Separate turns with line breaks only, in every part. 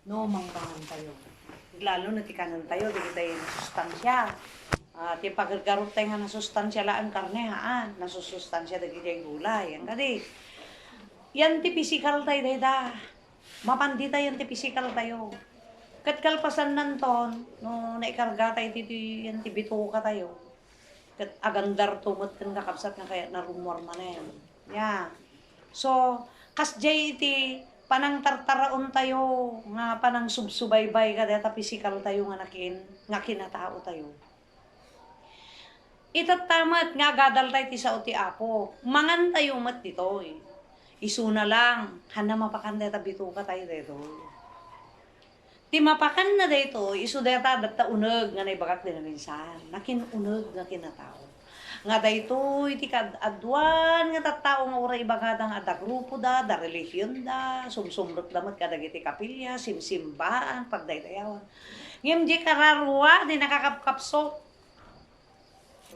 No, mangbangan tayo. Lalo na ti kanan tayo, di kita yung sustansya. Ti paggargarot tayo nga nasustansya laan karne haan, nasusustansya da kita yung gulay. Ang kadi, yan ti physical tayo da. Mapandi tayo yan ti physical tayo. Kat kalpasan nanton, no naikarga tayo ti yan ti bituka tayo. Kat agandar tumot kan kakapsat nga kaya narumor manen. Ya. So, kasjay iti panang tartaraon tayo nga panang subsubaybay kada ta physical tayo nga kinatao tayo. Itatamat nga gadal tayo ti sao ti Apo. Mangan tayo mat dito eh. Isuna lang, hana mapakanda ta bituka tayo dito. Ti mapakan na dito, isu deta data uneg nga naibagak din minsan. Nakin uneg nga kinatao. Nga dayto iti adwan nga tattao nga ura ibagada nga da grupo da relihiyon da, sumsumrot damat kadagiti kapilya, simsimbaan, pagdaydayawan. Ngem di kararwa di nakakapkapsok.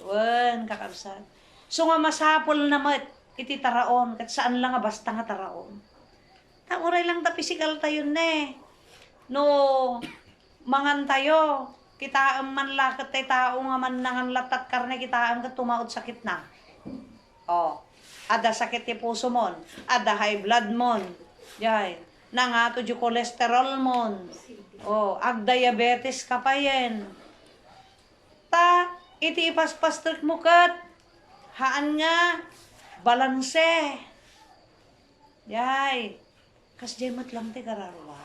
Wen kakabsat. So nga masapol namat iti taraon kat saan lang nga basta nga taraon. Ta uray lang ta physical tayo ne. No mangan tayo, kita man lakat tay tao nga man nangan latat karne kita kat tumaod sakit na. Oh, ada sakit ti puso mon, ada high blood mon. Yay, nangato di cholesterol mon. Oh, ag diabetes ka pa yen. Ta iti ipaspastrek mo kat haan nga balanse. Yay, kas jemat lang ti kararwa.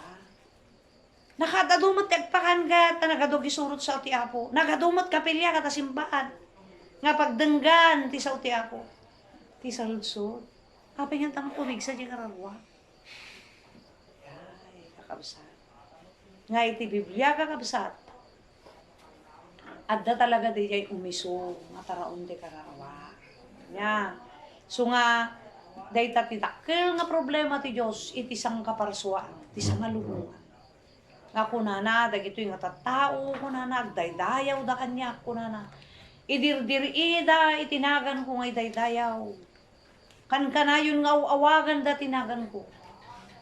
Nakadadumot agpakan ka, nagadog isurot sa ti Apo. Nagadumot kapilya ka ta simbahan. Nga pagdenggan ti sa ti Apo. Ti saludsod. Kapag yung tanong pumigsa di kararwa. Ay, kakabsat. Nga iti Biblia kakabsat. Adda talaga di jay umiso. Nga taraon di kararwa. Nya. So nga, dahi takitakil nga problema ti Diyos, iti sang kaparsuaan, iti sang alubungan. Nga kunana, dagito yung tattao, kunana, agdaydayaw da kanya, kunana. Idirdirida, itinagan ko nga idaydayaw. Kan-kanayon nga awagan da tinagan ko.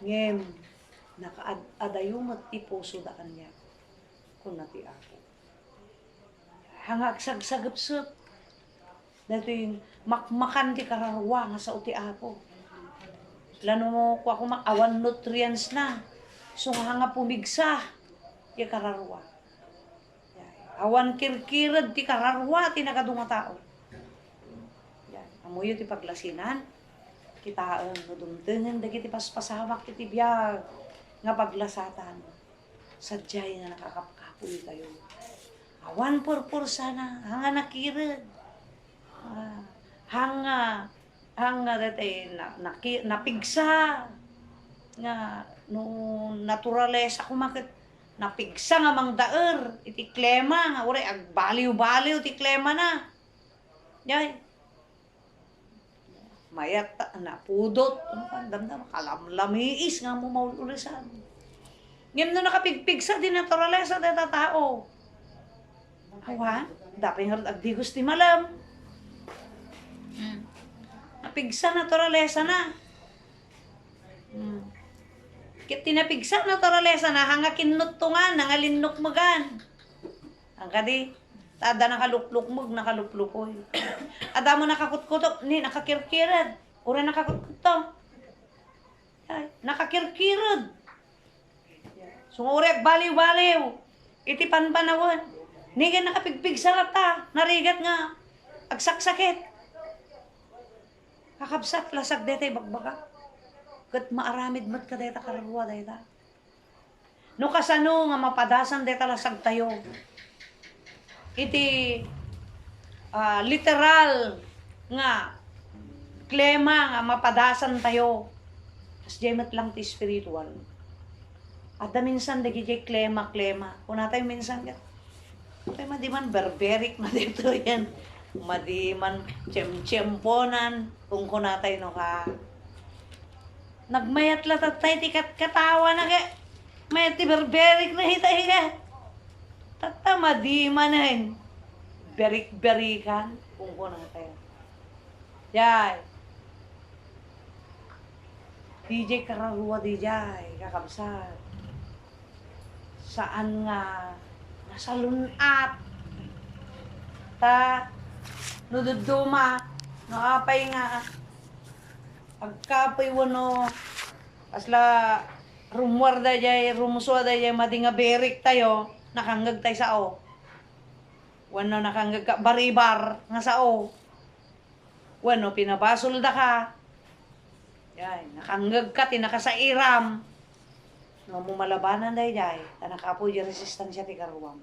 Ngem, nakaadayumat ti puso da kanya. Kuna ti Apo. Hangag sagsagapsap. Dato yung makmakan ti kararwa nga sa uti Apo. Lano mo ko ako awan nutrients na. So nga pumigsa ti kararwa. Awan kirkirad ti kararwa ti nagadunga tao. Yan. Amuyo ti paglasinan. Kitaan no dumtengen dagiti paspasawak ti biyag nga paglasatan. Sadyay nga nakakapkapoy tayo. Awan purpur sana hanga nakirad. Hanga dati napigsa nga no naturalesa kumakit napigsa nga mangdaer iti klema nga uray agbaliw-baliw ti klema na. Yay. Mayat na pudot ano kan damdam kalamlamiis nga mo maululisan. Ngem no nakapigpigsa di naturalesa deta tao. Awan, dapat nga agdigos ti malam. Napigsa naturalesa na. Kit tinapigsa naturalesa na hanga kinutungan, nangalinok magan. Ang kadi, tada nakalukluk mag, nakaluplukoy. Ada mo nakakutkutok, ni nakakirkirad. Ura nakakutkutok. Ay, nakakirkirad. Sungurek baliw-baliw. Iti panpanawan. Ni ka nakapigpigsa rata, narigat nga. Agsaksakit. Kakabsat, lasag detay bagbaka. Kat maaramid mat ka deta kararwa deta. No kasano nga mapadasan deta lasag tayo. Iti literal nga klema nga mapadasan tayo. As jemet lang ti spiritual. Ada minsan dagi jay klema. Kung natay minsan ka. Kaya madiman barbaric na dito yan. Madiman tiyemponan kung kunatay no ka. Nagmayat latatay ti katawa na ka. Mayat ti berberic na hitay ka. Tatama di manan. Berik-berikan. Kung ko na tayo. Yay. DJ kararua DJ. Kakabsat. saan nga nasa lunat ta nududuma no apay nga agkapoy wano asla rumwarda jay rumuswa jay madi nga berik tayo nakanggag tayo sao wano nakanggag ka baribar nga sao wano pinabasol da ka jay nakanggag ka tinakasairam no mumalabanan day jay tanakapoy jay resistansya ti karuwam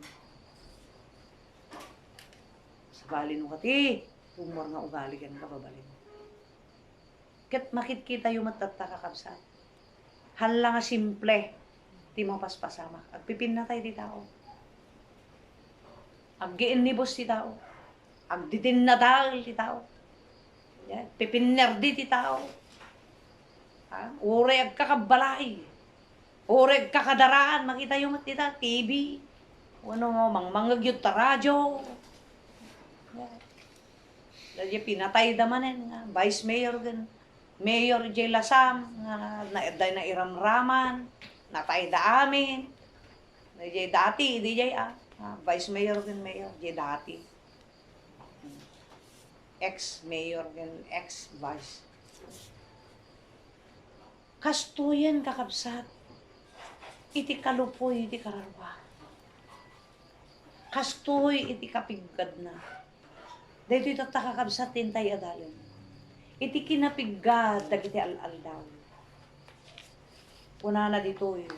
sabali no kati humor nga ugali kan kababalin ket makit kita yung matataka kabsat hala nga simple ti mapaspasama agpipin na tayo di tao aggiin ni boss ti tao agditin na dahil ti tao yan pipinner di ti tao ure agkakabalay ure agkakadaraan makita yung matita TV ano mangmangagyot ta radyo dahil pinatay damanen nga vice mayor gan Mayor J. Lasam, na iramraman, natay da amin. J. Dati, di J. Vice Mayor din Mayor, J. Dati. Ex-Mayor din, ex-Vice. Kastuyan kakabsat. Iti kalupoy, iti kararwa. Kastoy, iti kapigad na. Dahil ito kakabsat, tintay adalin. Iti kinapigad, dagiti al-al daw. Una na dito yun.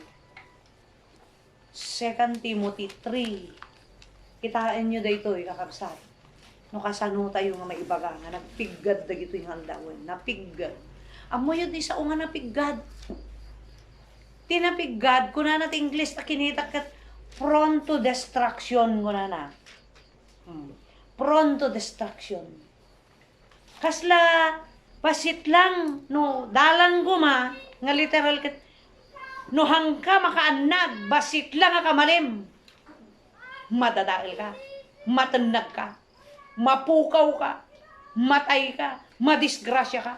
2 Timothy 3. Kitaan nyo dito yung kakabsat. No kasano tayo nga maibaga nga, napigad dagito yung handawin. Napigad. Amo yun, isa o nga napigad. Tinapigad, kuna na English, kinita kat prone to destruction, kuna na. Prone to destruction. Kasla, pasit lang, no, dalang guma, nga literal kat, no hangka makaanag, basit lang nga kamalim. Madadail ka, matanag ka, mapukaw ka, matay ka, madisgrasya ka.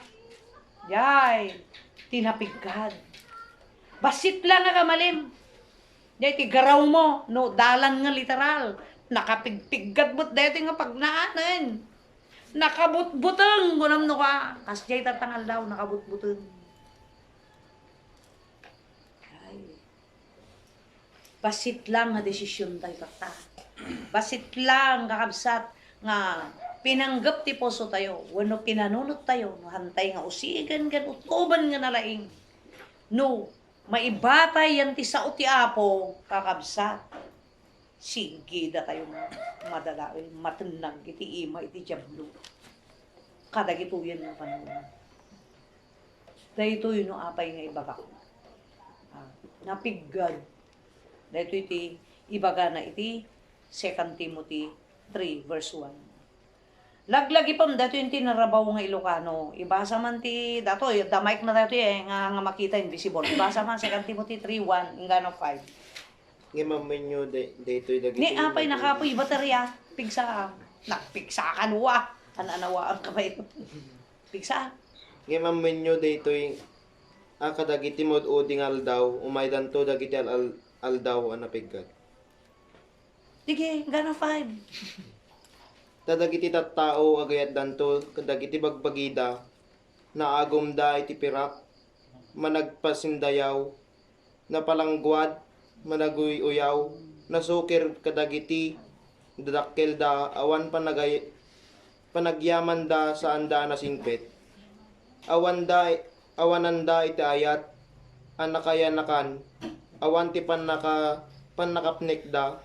Yay, tinapigad. Basit lang nga kamalim. Yay, tigaraw mo, no, dalang nga literal. Nakapigpigad mo't dito nga pagnaanan. Nakabutbuteng gunam no ka. Kasjay tatangal daw, nakabutbuteng. Basit lang nga desisyon tayo kata. Basit lang kakabsat nga pinanggap ti poso tayo. Wano pinanunot tayo. No, hantay nga usigan gan utkuban nga nalaing. No, maibatay yan ti sao ti apo kakabsat. Sige da tayo madalain, matenag iti ima iti jablo. Kadagito yan ng panahon. Dahito yun no apay nga ibaga. Napigad. Dahito iti ibaga na iti 2 Timothy 3 verse 1. Laglagi pam dahito yung tinarabaw nga Ilocano. Ibasa man ti, dato, damay na dahito nga makita invisible. Ibasa man 2 Timothy 3:1, ingano 5.
Ngimamenyo dito dagiti.
Ni apay nakapoy baterya, pigsa. Nakpigsa kanwa. Ananawa ang kamay. Pigsa.
Ngimamenyo dito kadagiti mod uding aldaw, umaydan to dagiti aldaw anapigkat.
Sige, gana 5.
Tadagiti tattao agayat danto kadagiti bagbagida naagumda iti pirak managpasindayaw napalangguad managuy-uyaw, nasukir kadagiti, dadakkel da, awan panagyaman da sa anda na singpet. Awananda iti ayat, anakayanakan, awan ti panakapnek da,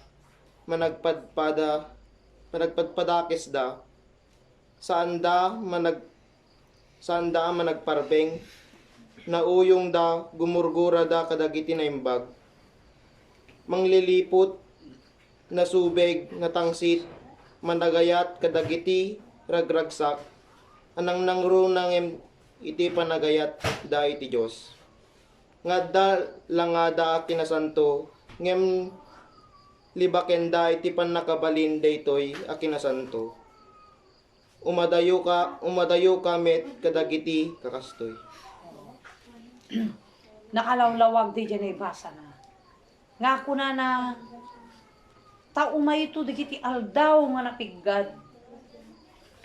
managpadpadakis da, sa anda managparbeng, nauyong da, gumurgura da kadagiti na imbag, manglilipot, nasubeg, natangsit, managayat, kadagiti, ragragsak, anang nangrunang iti panagayat da iti Diyos. Nga da langada akinasanto, ngem libaken da iti panakabalin da ito'y akinasanto. Umadayo ka met kadagiti kakastoy.
Nakalawlawag di dyan ay basa na. Nga ko na tao may ito digiti aldaw nga napiggad.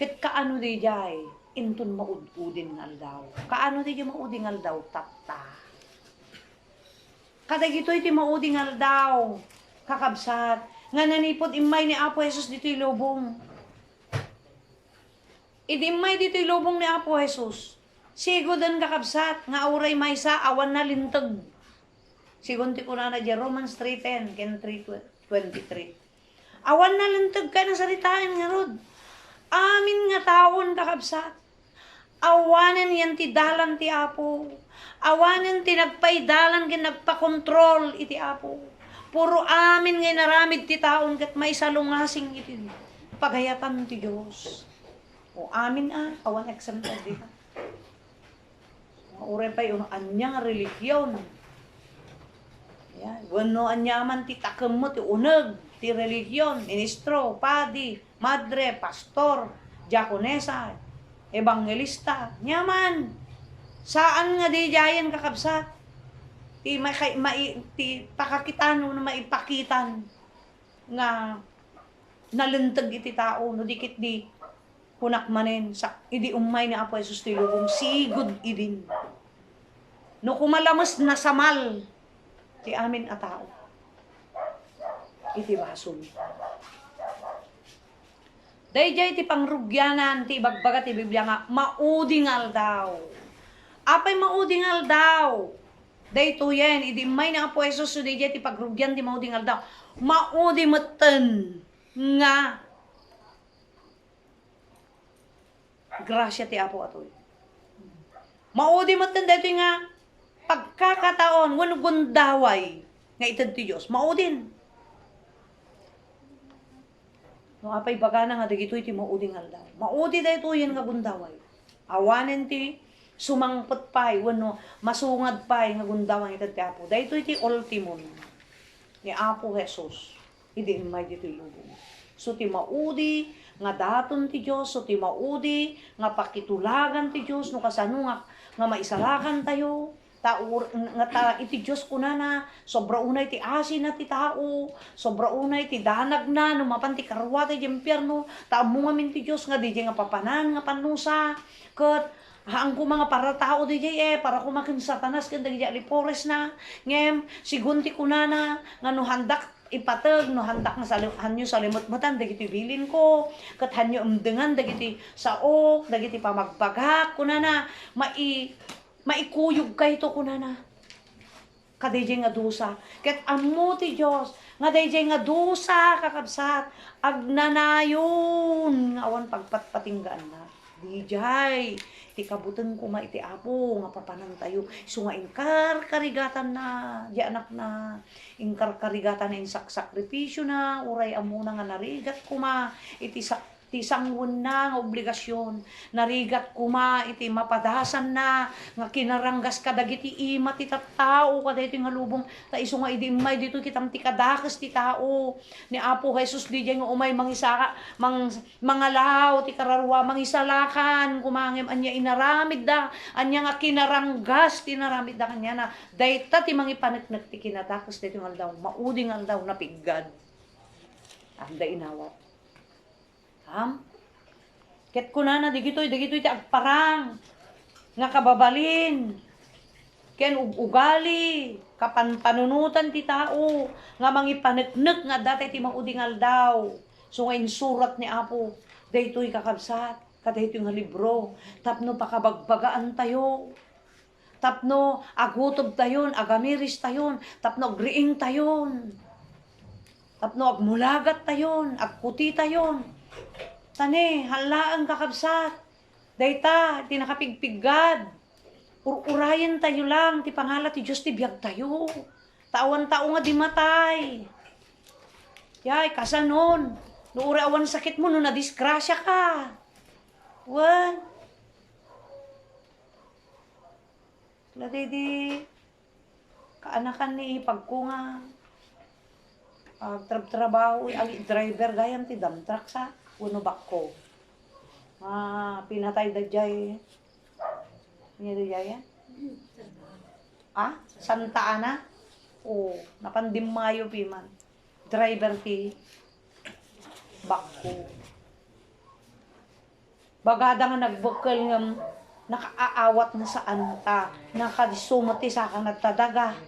Ket kaano di jay, inton maud-udin nga aldaw. Kaano di jay mauding aldaw, tapta. Kadagito iti mauding aldaw, kakabsat. Nga nanipod imay ni Apo Jesus dito lubong. Idimay dito lubong ni Apo Jesus. Sigodan kakabsat, nga auray maysa, awan na lintag. Sigunti ko na Romans 3:10, ken 3:23. Awan na lintag ka na saritain nga rod. Amin nga taon kakabsat. Awanan yan ti dalan ti Apo. Awanan ti nagpaidalan ken nagpakontrol iti Apo. Puro amin nga naramid ti taon ket may salungasing iti pagayatan ti Dios. O amin awan exempted di ka. Mauray pa yung anyang religiyon. Yan. Wano anyaman ti takam mo, ti unag, ti religiyon, ministro, padi, madre, pastor, diakonesa, evangelista. Nyaman. Saan nga di jayan kakabsat? Ti pakakitan no na maipakitan nga nalintag iti tao no dikit di punak manen sa idi umay ni Apo Jesus ti lubong sigud idin. No kumalamas na samal ti amin a tao. Iti basol. Dayjay ti pangrugyanan ti ibagbaga ti Biblia nga maudingal daw. Apay maudingal daw. Dayto yan idi may na Apo Jesus so dayjay ti pagrugyan ti maudingal daw. Maudi meten nga grasya ti Apo atoy. Maudi meten dayto nga pagkakataon, wano gundaway nga itad ti Diyos, maudin. No, apay baga na nga, dagito iti mauding aldaw. Maudi da ito yan nga gundaway. Awanen ti, sumangpot pa'y, wano, masungad pa'y nga gundawang itad ti Apo. Da ito iti ultimum ni Apo Jesus. Hindi may dito ilubong. So ti maudi, nga daton ti Diyos, so ti maudi, nga pakitulagan ti Diyos, no kasano nga maisalakan tayo, iti Diyos ko na sobra unay ti asin na ti tao, sobra unay ti danag na, numapan ti karwa ti jempierno, taamo nga min ti Diyos nga di nga papanan nga panusa, kat haang ko mga para tao di para kumakin satanas kanda di alipores na, ngem, sigunti ko na nga no handak ipatag no handak nga hanyo sa limot-matan dagiti bilin ko kat hanyo umdengan dagiti saok dagiti pamagbagak kunana maikuyog kay to kunana kadayjay nga dusa ket ammo ti Dios nga dayjay nga dusa kakabsat agnanayon nga awan pagpatpatinggaan na dijay ti kabuten ko iti Apo nga papanan tayo so nga ingkar karigatan na di anak na ingkar karigatan na insak sakripisyo na uray amo na nga narigat kuma iti ti sanggun na nga obligasyon narigat kuma iti mapadasan na nga kinaranggas kadagiti ima ti tattao kada iti nga lubong ta isu nga idi may dito kitam ti kadakas ti tao ni Apo Jesus di nga umay mangisaka mangalaw ti kararwa mangisalakan kumangem anya inaramid da anya nga kinaranggas tinaramid da kanya na dayta ti mangipaneknek ti kinadakas ti aldaw mauding aldaw napiggad anda inawat ket kunana digitoy ti agparang nga kababalin ken ugali kapanpanunutan ti tao nga mangipaneknek nga dati ti mauding aldaw so nga insurat ni Apo daytoy kakabsat kadaytoy nga libro tapno pakabagbagaan tayo tapno agutob tayon agamiris tayon tapno agriing tayon tapno agmulagat tayon agputi tayon tani, halaan kakabsat. Dayta, tinakapigpigad. Urayan tayo lang, ti pangalat ti Diyos ti biyag tayo. Tawan-tao nga di matay. Yay, kasanon. No urawan sakit mo, no nadisgrasya ka. Wan. Ladi di, kaanakan ni pagkunga. Trabaho, ang driver gayam ti damtrak sa. Uno bakko. Pinatay da jay. Niya da jay. Santa Ana? O, napandimayo pi man. Driver ti bakko. Bagada nga nagbukal nga nakaaawat na saan ta. Nakadisumati sa kang nagtadaga.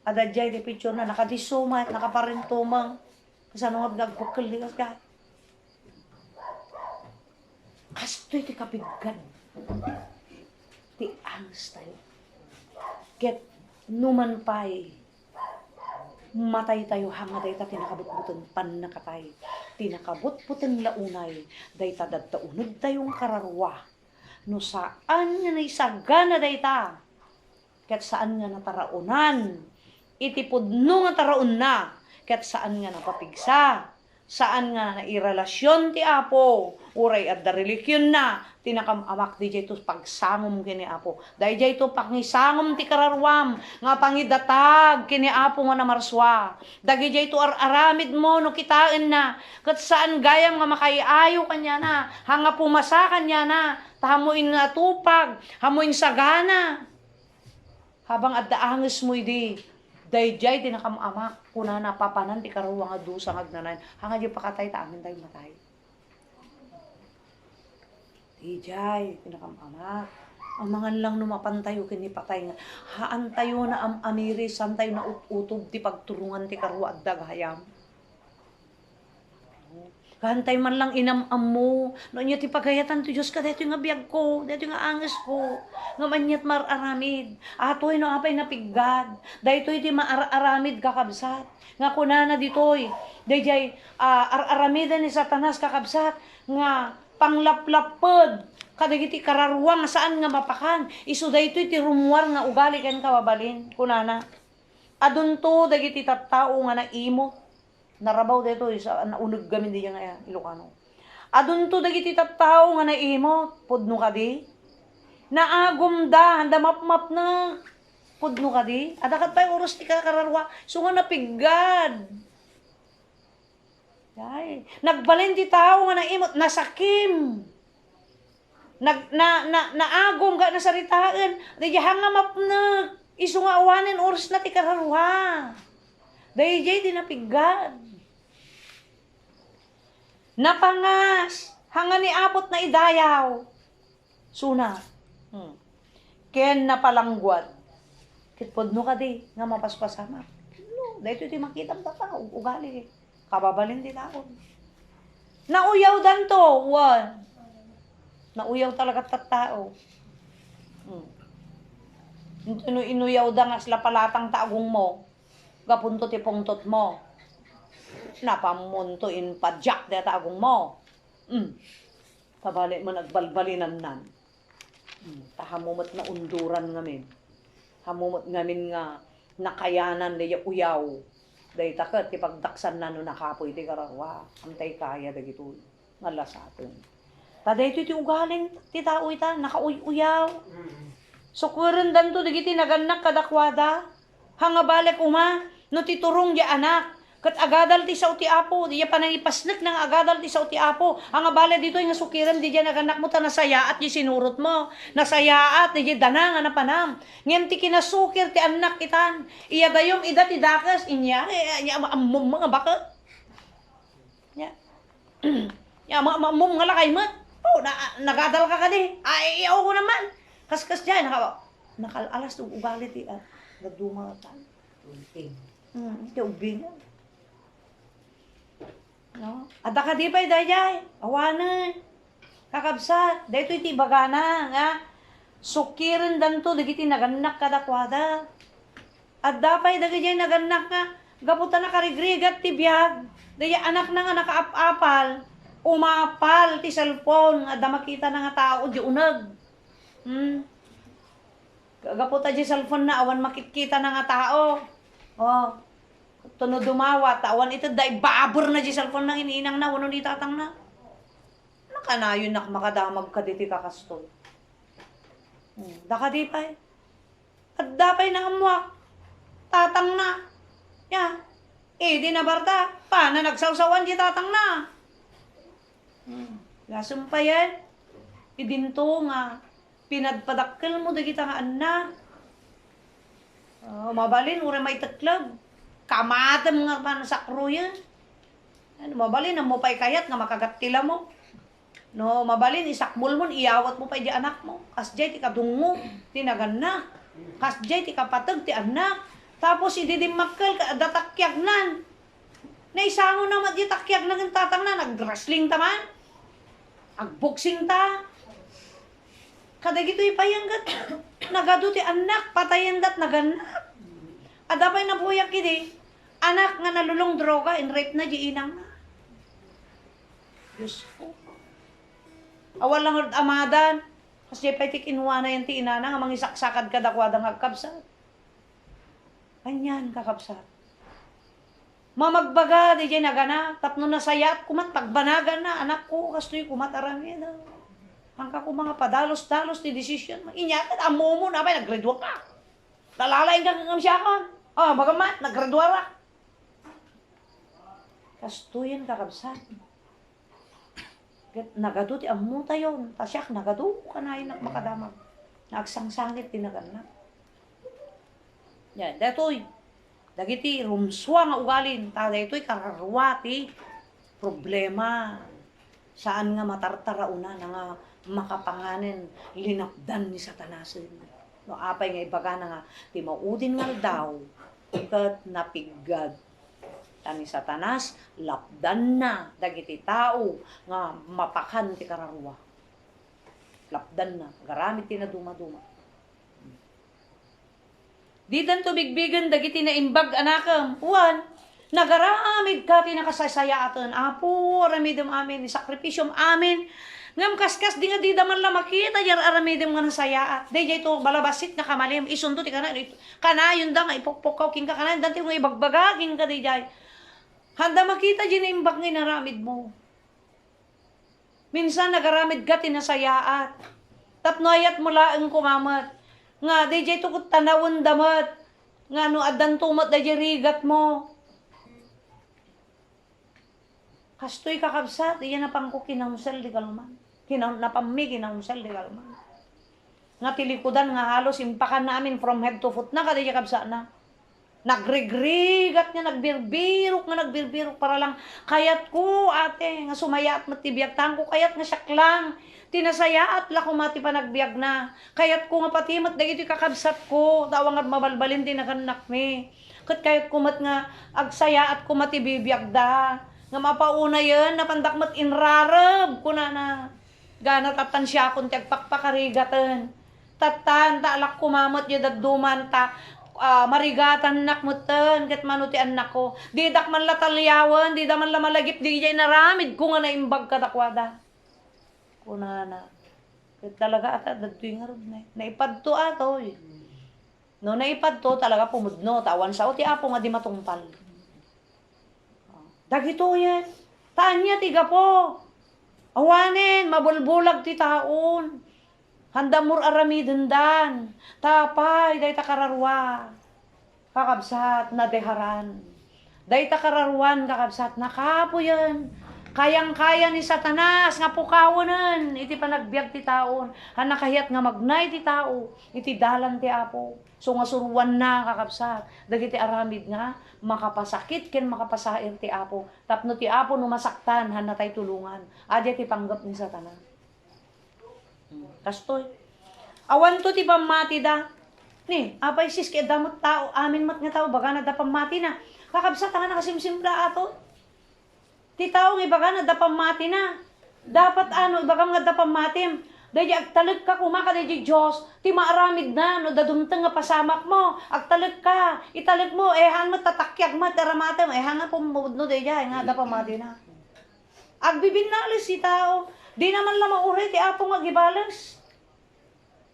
Adadjay di picture na nakadisumat, nakaparintumang. Kasi ano nga nagbukal di ka. Kastoy ti kapiggan. Ti angst tayo. Get numan pa'y matay tayo hanga day ta tinakabutbutan pan nakatay. Tinakabutbutan launay day ta dadtaunod tayong kararwa. No saan nga naisagana day ta. Ket saan nga nataraunan. Itipudno nga taraon na. Ket saan nga napapigsa. Saan nga nairelasyon ti Apo. Uray at da relikyon na. Tinakamamak di jay to pagsangom kini Apo. Dahil jay to pangisangom ti kararwam. Nga pangidatag kini Apo nga namarswa. Dagi jay to aramid mo no kitain na. Kat saan gayam nga makaiayo kanya na. Hanga pumasa kanya na. Tahamuin na tupag. Hamuin sagana. Habang at daanges mo di. Dayjay tinakamamak kuna na papanan ti karuwa nga dusa ngagnanan hanga di pakatay ta amin tayo matay. Dayjay tinakamamak ang mga lang numapantayo kini patay nga haan tayo na amiri san tayo na utob ti pagturungan ti karuwa at daghayam. Kahantay man lang inamam mo. No niya ti pagayatan ti Diyos ka. Dito nga biyag ko. Dito nga angas ko. Nga manyat mararamid. Atoy no apay napiggad. Dito iti maararamid kakabsat. Nga kunana ditoy. Dayjay araramidan ni Satanas kakabsat. Nga panglaplapod. Kadagiti kararwa nga saan nga mapakan. Isu dayto iti rumuar nga ugali ken kawabalin. Kunana. Adunto dagiti tattao nga naimot. Narabaw dito sa naunag gamin di nga Ilocano. Adun to dagiti tattao nga naimot, pudno ka di. Naagom da, handa map na. Pudno ka di. Adakat pa'y oras ti kakararwa, so nga napiggad. Ay, nagbalin ti tao nga naimot, nasakim. Naagom ga nasaritaan, di hanga map na. Isu nga awanin oras na ti kararwa. Dayjay di napiggad. Napangas, hanga ni apot na idayaw. Suna. Ken napalangguad. Kitpod no ka di, nga mapaspasama. No, dahito iti makita mo ta, ugali. Kababalin din ako. Nauyaw dan to, one. Nauyaw talaga tattao. Inuyaw da nga sila palatang taagong mo. Gapunto ti pungtot mo. Napamunto in padjak de taagong mo. Pabalik mo nagbalbalinan nan. Tahamumot na unduran ngamin. Hamumot ngamin nga nakayanan de uyaw. Day taket ti pagdaksan na no nakapoy ti kararwa. Amtay kaya dagito ngala sa atin. Taday ito ti ugaling ti tao ita nakauyaw. So kuren dan to dagiti naganak kadakwada. Hanga balik uma no ti turong di anak. Kat agadal ti sa uti apo, di pa nang ipasnek ng agadal ti sa uti apo. Ang abala dito yung sukiran, di dyan naganak mo ta nasayaat di sinurot mo. Nasayaat, di dyan danang na panam. Ngayon ti kinasukir ti anak itan. Iya dayong ida ti dakas, inya mga bakit. Ya, mga lakay mo. Oh, nagadal ka ka di. Ay, iyaw ko naman. Kas-kas dyan, nakalalas ng ugali ti nagdumatan. Iti ubing. No? Ada ka di pa'y dayay. Awanan. Kakabsat. Dito iti bagana. Nga. Sukirin danto. Dagiti naganak kadakwada. At dapay dagiti naganak nga. Gaputan na karigrigat ti biyag. Daya anak na nga nakaapapal. Umapal ti cellphone. At makita na nga tao di unag. Gaputan di cellphone na. Awan makikita na nga tao. Oh. Tuno dumawa, tawan ito, dahil babor na di cellphone nang iniinang na, wano di tatang na. Nakanayon na makadamag ka diti kakastol. Daka di pa eh. At dapay na amuak. Tatang na. Ya. Di na barta. Paano nagsawsawan di tatang na. Lasong pa yan. Idinto nga. Pinadpadakkel mo dagita nga anak. Mabalin, ura may taklab. Kamatam nga pa sa kruyan. Ano, mabalin, mo pa'y kayat nga makagatila mo. No, mabalin, isakbol mo, iyawat mo pa di anak mo. Kasjay, ti kadungo, tinagan na. Kasjay, ti kapatag, ti anak. Tapos, ididimakal, datakyagnan. Naisango naman di takyagnan ng tatang na, nag-wrestling taman. Agboxing ta. Kada gito ipayanggat. Nagado ti anak, patayandat, naganak. Adapay na buyak kidi. Anak nga nalulong droga, in rape na di inang na. Diyos ko. Awal lang amadan. Kasi pa'y tikinuha na yan ti inana nga mangisaksakad ka dakwadang agkabsat. Kanyan kakabsat. Mamagbaga, di dyan nagana. Tapno na sayat, kumat, pagbanagan na. Anak ko, kastoy kumat arami na. Hangka ko mga padalos-dalos ti decision. Inyatad, amo mo na ba, nag-graduate ka. Talalain ka ng siyakan. Bagamat, nag-graduate ka. Kastoyan kakabsat. Nagado ti amo tayo. Tasyak, nagado ka na yun makadamag. Nagsangsangit, tinaganak. Yan, datoy. Dagiti, rumswa nga ugalin. Datoy, kararwa ti problema. Saan nga matartarauna na nga makapanganin, linapdan ni Satanasin. No, apay nga ibaga na nga, ti maudin nga daw, kat napigad. Tani Satanas, lapdan na, dagiti tao, nga mapakan ti kararwa. Lapdan na, garamit ti na duma-duma. Di dan to bigbigan, dagiti na imbag anakam, uwan, nagaramid ka ti nakasasayatan, apo, aramidem amin, ni sakripisyom amin, ngam kaskas di nga di daman la makita jar aramidem nga nasayaat. Di jay to balabasit nga kamalim, isundo ti kanayon da nga ipokpokaw king ka kanayon, dati nga ibagbagaging ka di jay. Handa makita dyan na imbag nga naramid mo. Minsan nagaramid ka tinasayaat. Tapno ayat mula ang kumamat. Nga, di jay tukot tanawon damat. Nga no adan tumat da jay rigat mo. Kastoy kakabsat, iyan na pangko kinamusal di kalman. Napammi kinamusal di kalman. Nga tilikudan nga halos impakan namin from head to foot na kada jay kabsa na. Nagregregat nga, nagbirbirok para lang, kayat ko, ate, nga sumayat matibiyag ko, kayat nga syaklang, tinasayaat la kumati pa nagbiag na, kayat ko nga patimat, dagiti kakabsat ko, tawang at mabalbalin tinakanak mi, kayat ko mat nga, agsayaat ko matibibiyag da, nga mapauna yun, napandakmat inrarab, kuna na, gana tatan siya kung tagpakpakarigatan, tatan, taalak kumamat yun, daduman ta, marigatan nak mutan ket manuti anak ko di dak man latalyawan di da man la malagip di jay naramid ko nga naimbag kadakwada kunana ket talaga ata dadtoy nga rod na naipadto atoy no naipadto talaga pumudno tawan sa ti apo nga di matungpal dagito yan tanya tiga po awanen mabulbulag ti taon handamur aramiden dan. Tapay, day takararwa. Kakabsat na deharan. Day takararwan kakabsat na kapo yan. Kayang-kaya ni Satanas nga pukawanan. Iti panagbiag ti taon. Hanakahiyat nga magnay ti tao. Iti dalan ti apo. So nga suruan na kakabsat. Dagiti aramid nga makapasakit ken makapasair ti apo. Tapno ti apo no masaktan hanatay tulungan. Adya ti panggap ni Satanas. Kastoy. Awan to ti pamati da. Ni, apay sis kaya damot tao, amin mat nga tao, baga na da pamati na. Kakabsat nga nakasimsimla ato. Ti tao nga baga na da pamati na. Dapat baga nga da pamatim. Dahil agtalag ka kumaka dahil Diyos, ti maaramid na, no dadumtang nga pasamak mo. Agtalag ka, italag mo, han mo tatakyag mat, aramatem, nga pumudno dahil nga da pamati na. Agbibinalis si tao. Di naman lang mauray, ti apo nga gibalas.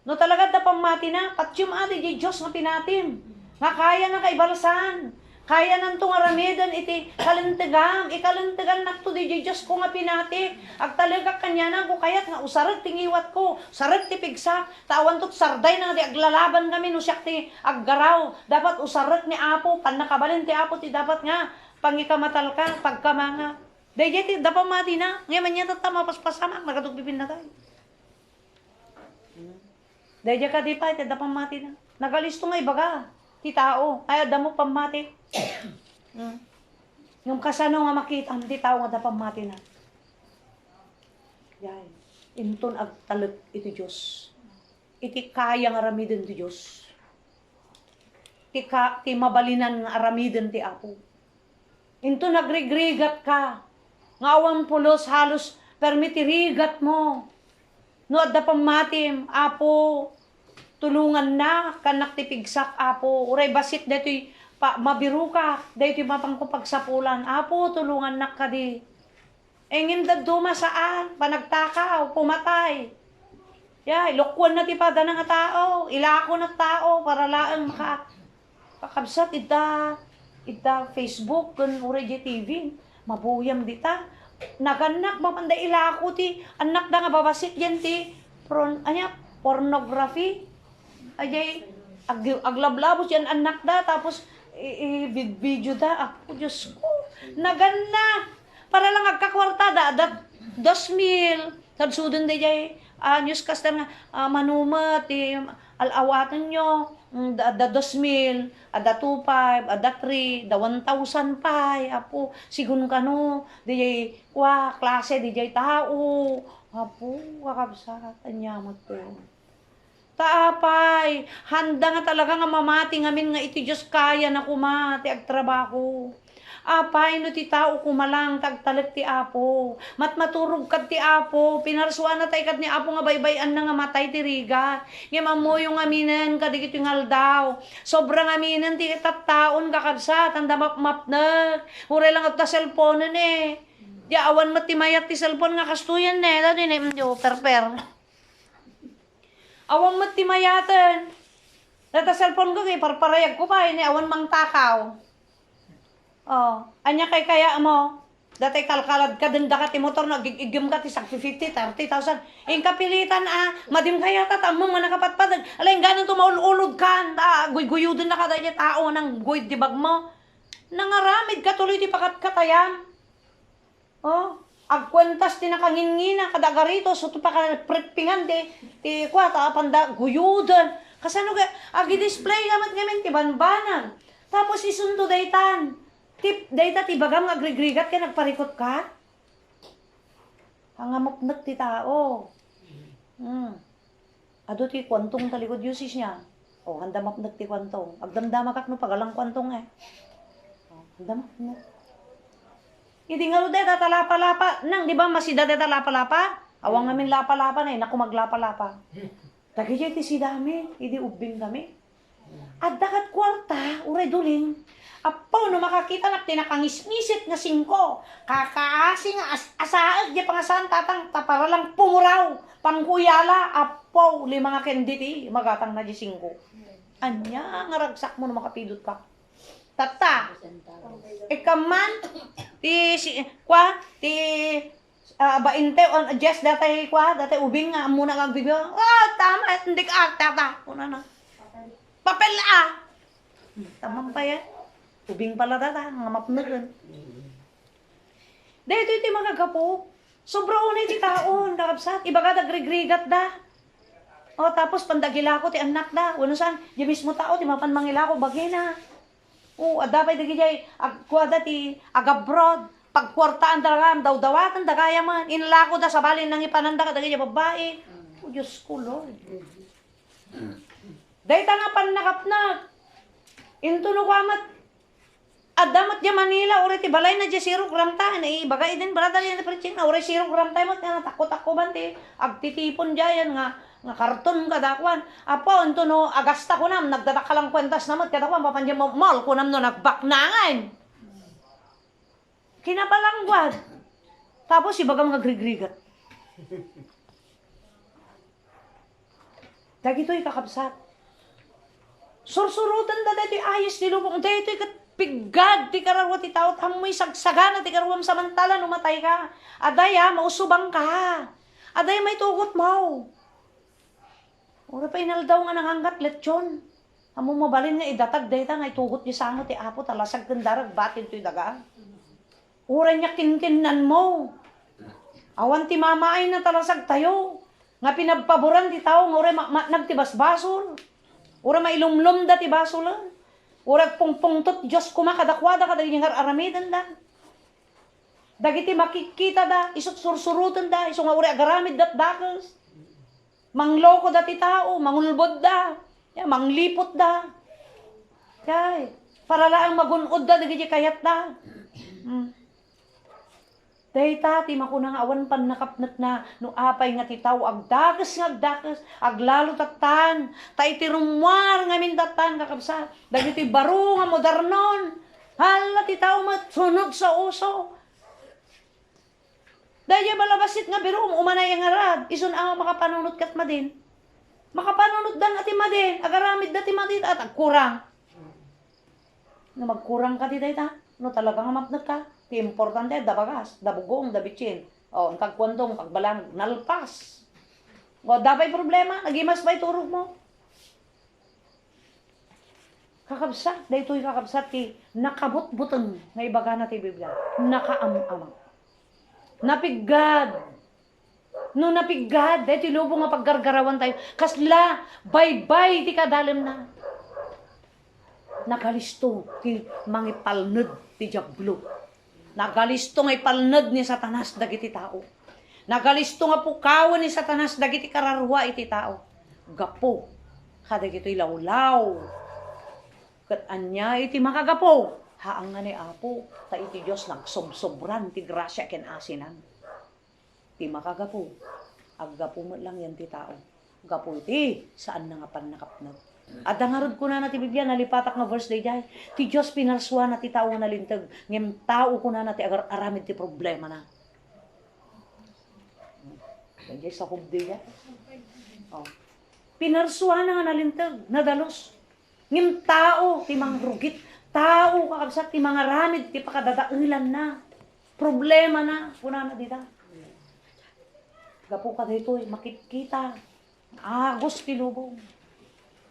No talaga da pamati na, patyum ati di Diyos nga pinatim. Nga kaya na kaibalasan. Kaya nang tungaramidan iti kalintegam. Ikalintegan nakto di Diyos ko nga pinati. Agtalaga kanya na ko kayat nga usarag tingiwat ko. Sarag ti pigsa. Tawan tot sarday na di aglalaban kami no siyak ti aggaraw. Dapat usarag ni apo. Pan nakabalin ti apo ti dapat nga. Pangikamatal ka, pagkamanga. Dahil ti dapat mati na. Ngayon niya tatama paspasamak. Nagatugbibin na tayo. Dahil ka di pa, iti dapat mati na. Nagalisto nga ibaga. ti tao. Ay, ada mo pamati. Yung kasano nga makita, ti tao nga da pamati na. Yan. Inton agtalek iti Diyos. Iti kaya nga aramiden ti Diyos. Ti mabalinan nga aramiden ti Apo. Inton nagrigrigat ka. Nga 80 halos permitirigat mo. No adda pamatim, Apo, tulungan na kanak ti pigsak, Apo. Uray basit detoy mabiru ka, detoy mapangkupagsapulan. Apo, tulungan na ka di. Engin daduma saan, panagtakaw, pumatay. Lokwan na ti pada nga tao, ilako na tao, para laang makakabsat, ita Facebook, kun uray TV, mabuyam dita. Naganak, mapanda ilako ti, anak na nga babasit yan ti, pornography. Ajay, aglablabos yan anak da, tapos video da, ako, Diyos ko, naganak. Para lang agkakwarta da 2,000 sadsudan da jay news caster nga manumat alawatan nyo da 2,000 ada 2,500 ada 3 da 1,000 pay apo sigun kano di jay klase di jay tao apo kakabsat anyamat po taapay handa nga talaga nga mamati ngamin nga iti Diyos kaya na kumati agtrabaho. Apay no ti tao kumalang tagtalit ti Apo. Maturog kad ti Apo. Pinarsuan na tay kad ni Apo nga baybayan na nga matay ti riga. Nga mo yung aminen kadigit yung aldaw. Sobrang aminen ti tattaon kakabsat. Tanda mapmapnag. Huray lang at ta cellphone eh. Di awan mat ti mayat ti cellphone nga kastuyan eh. Dati na yung perper. Awan mat ti mayatan. Data cellphone ko kay parparayag ko pa. Awan mang takaw. Anya kaya mo, datay kalkalad ka din ka ti motor na gigigim ka ti 50,000, 30,000. Ing kapilitan madim kaya tatamong manakapatpadan. Alay ganan to maululod ka, guy-guyudin na kada niya tao ng guy di bag mo. Nangaramid ka tuloy ti pakat katayan. Agkwentas ti nakangingina kada garito so to pa ka pretpingan ti kwata panda guyudin. Kasano ga agi-display gamat ngamin ti banbanan. Tapos isundo daytan. Dayta ti bagam agrigrigat ka nagparikot ka? Hangamoknak ti tao. Ado ti kwantong talikod yusis niya. Handa mapnak ti kwantong. Agdamdama kak no pagalang kwantong eh. Handa mapnak. Hindi nga deta talapa-lapa. Nang di ba masida deta lapa-lapa? Awang namin lapa-lapa na naku maglapa-lapa. Dagi ti sidami. Hindi ubing kami. At dakat kwarta, uray duling. Apaw, no makakita na tinakangismisit nga 5. Kakaasi nga asaag di pangasan tatang para lang pumuraw. Pangkuyala, apaw, 5 nga kenditi, magatang na di 5. Anya, nga ragsak mo no makapidot ka. Tata, ikaman, bainte on adjust datay ubing nga muna kang bibyo. Tama, hindi ka tata. Una na. Papel tamang pa yan. Ubing pala tata, nga mapnagan. Dahil ito mga gapo. Sobra unay ti taon, kakabsat. Iba ka dagrigrigat da. Tapos pandagila ko ti anak da. Wano saan, di mismo tao, ti mapanmangila ko, bagina. Adapay dagi jay, agkwada ti agabrod. Pagkwartaan talaga, daw-dawatan, dagaya man. Inlako da sa balin ng ipananda ka, dagi jay babae. Diyos ko, Lord. Dahil nga panakapnag. Intuno kwamat. Adamat di Manila, uri ti balay na di 0 gram ta. Bagay din, brada yan na preaching na, uri 0 gram tayo mo, takot-takot ban ti. Agtitipon dyan nga karton kadakwan. Apo, ito no, agasta ko nam, nagdadakalang kwentas naman, kadakwan, papandiyan mo, mall ko nam no, nagbaknangan. Kinabalangwad. Tapos, ibagang nagrigrigat. Dagito'y kakabsat. Sursurutan da dito ayos ni lubong. Dito'y pigad, ti karawat ti tao, amoy sagsagana, ti karawam samantala, numatay ka. Adaya, mausubang ka. Adaya, may tugot mo. Ura pa inaldaw nga nanghanggat, lechon. Amo mabalin nga idatag, deta nga itugot niya sangot, ti apo, talasag kandarag, batin to'y daga. Ura niya kinkinan mo. Awan ti mamaay na talasag tayo. Nga pinagpaboran ti tao, nga ura nagtibas basol. Ura mailumlum da ti basol. Urag pungpungtot, Diyos kumakadakwada ka, dagiti nga aramidan da. Dagiti makikita da, isot sursurutan da, iso nga uri agaramid dat dakes. Mangloko dati tao, mangulbod da, ya, manglipot da. Yay, para lang magunod da, dagiti kayat da. Dahi ti makunang awan pan nakapnat na no apay nga titaw agdagas nga agdagas aglalo tatan ta iti rumwar nga mindatan kakabsa dagiti baro nga modernon hala titaw matsunog sa uso dahil balabasit nga biro umanay ang arad ison ang makapanunot kat madin makapanunot dan ati madin agaramid dati madin at agkurang no magkurang ka ti dayta no talaga nga mapnat ka ti importante da bagas, da bugong, da bitsin. O, ang kagkwantong, kagbalang, nalpas. O, dabay problema, nagimas ba'y turog mo? Kakabsat, daytoy kakabsat ti nakabut-buteng nga ibaga na ti Biblia. Nakaamamang. Napiggad. No napiggad, dahil ti lubong nga paggargarawan tayo. Kasla, bye-bye ti kadalim na. Nakalisto ti mangipalned ti jablo. Nagalisto nga ipalned ni Satanas dagiti tao. Nagalisto nga pukawan ni Satanas dagiti kararwa iti tao. Gapo. Kadagito ilawlaw. Kat anya iti makagapo. Haang nga ni Apo. Ta iti Diyos nagsobsobran ti grasya ken asinan. Ti makagapo. Aggapo mo lang yan ti tao. Gapo iti saan na nga pan nakapnag. At dangarod ko na ti Biblia, nalipatak nga verse day jay. Ti Diyos pinarswa na ti tao nga nalintag. Ngem tao ko na ti aramid ti problema na. Dayjay sa kubdi jay. Oh. Pinarswa na nga nalintag, nadalos. Ngem tao, ti mangrugit. Tao kakabsat, ti mga ramid, ti pakadadailan na. Problema na. Kuna na dita. Gapo ka dito, makikita. Agos ti lubong.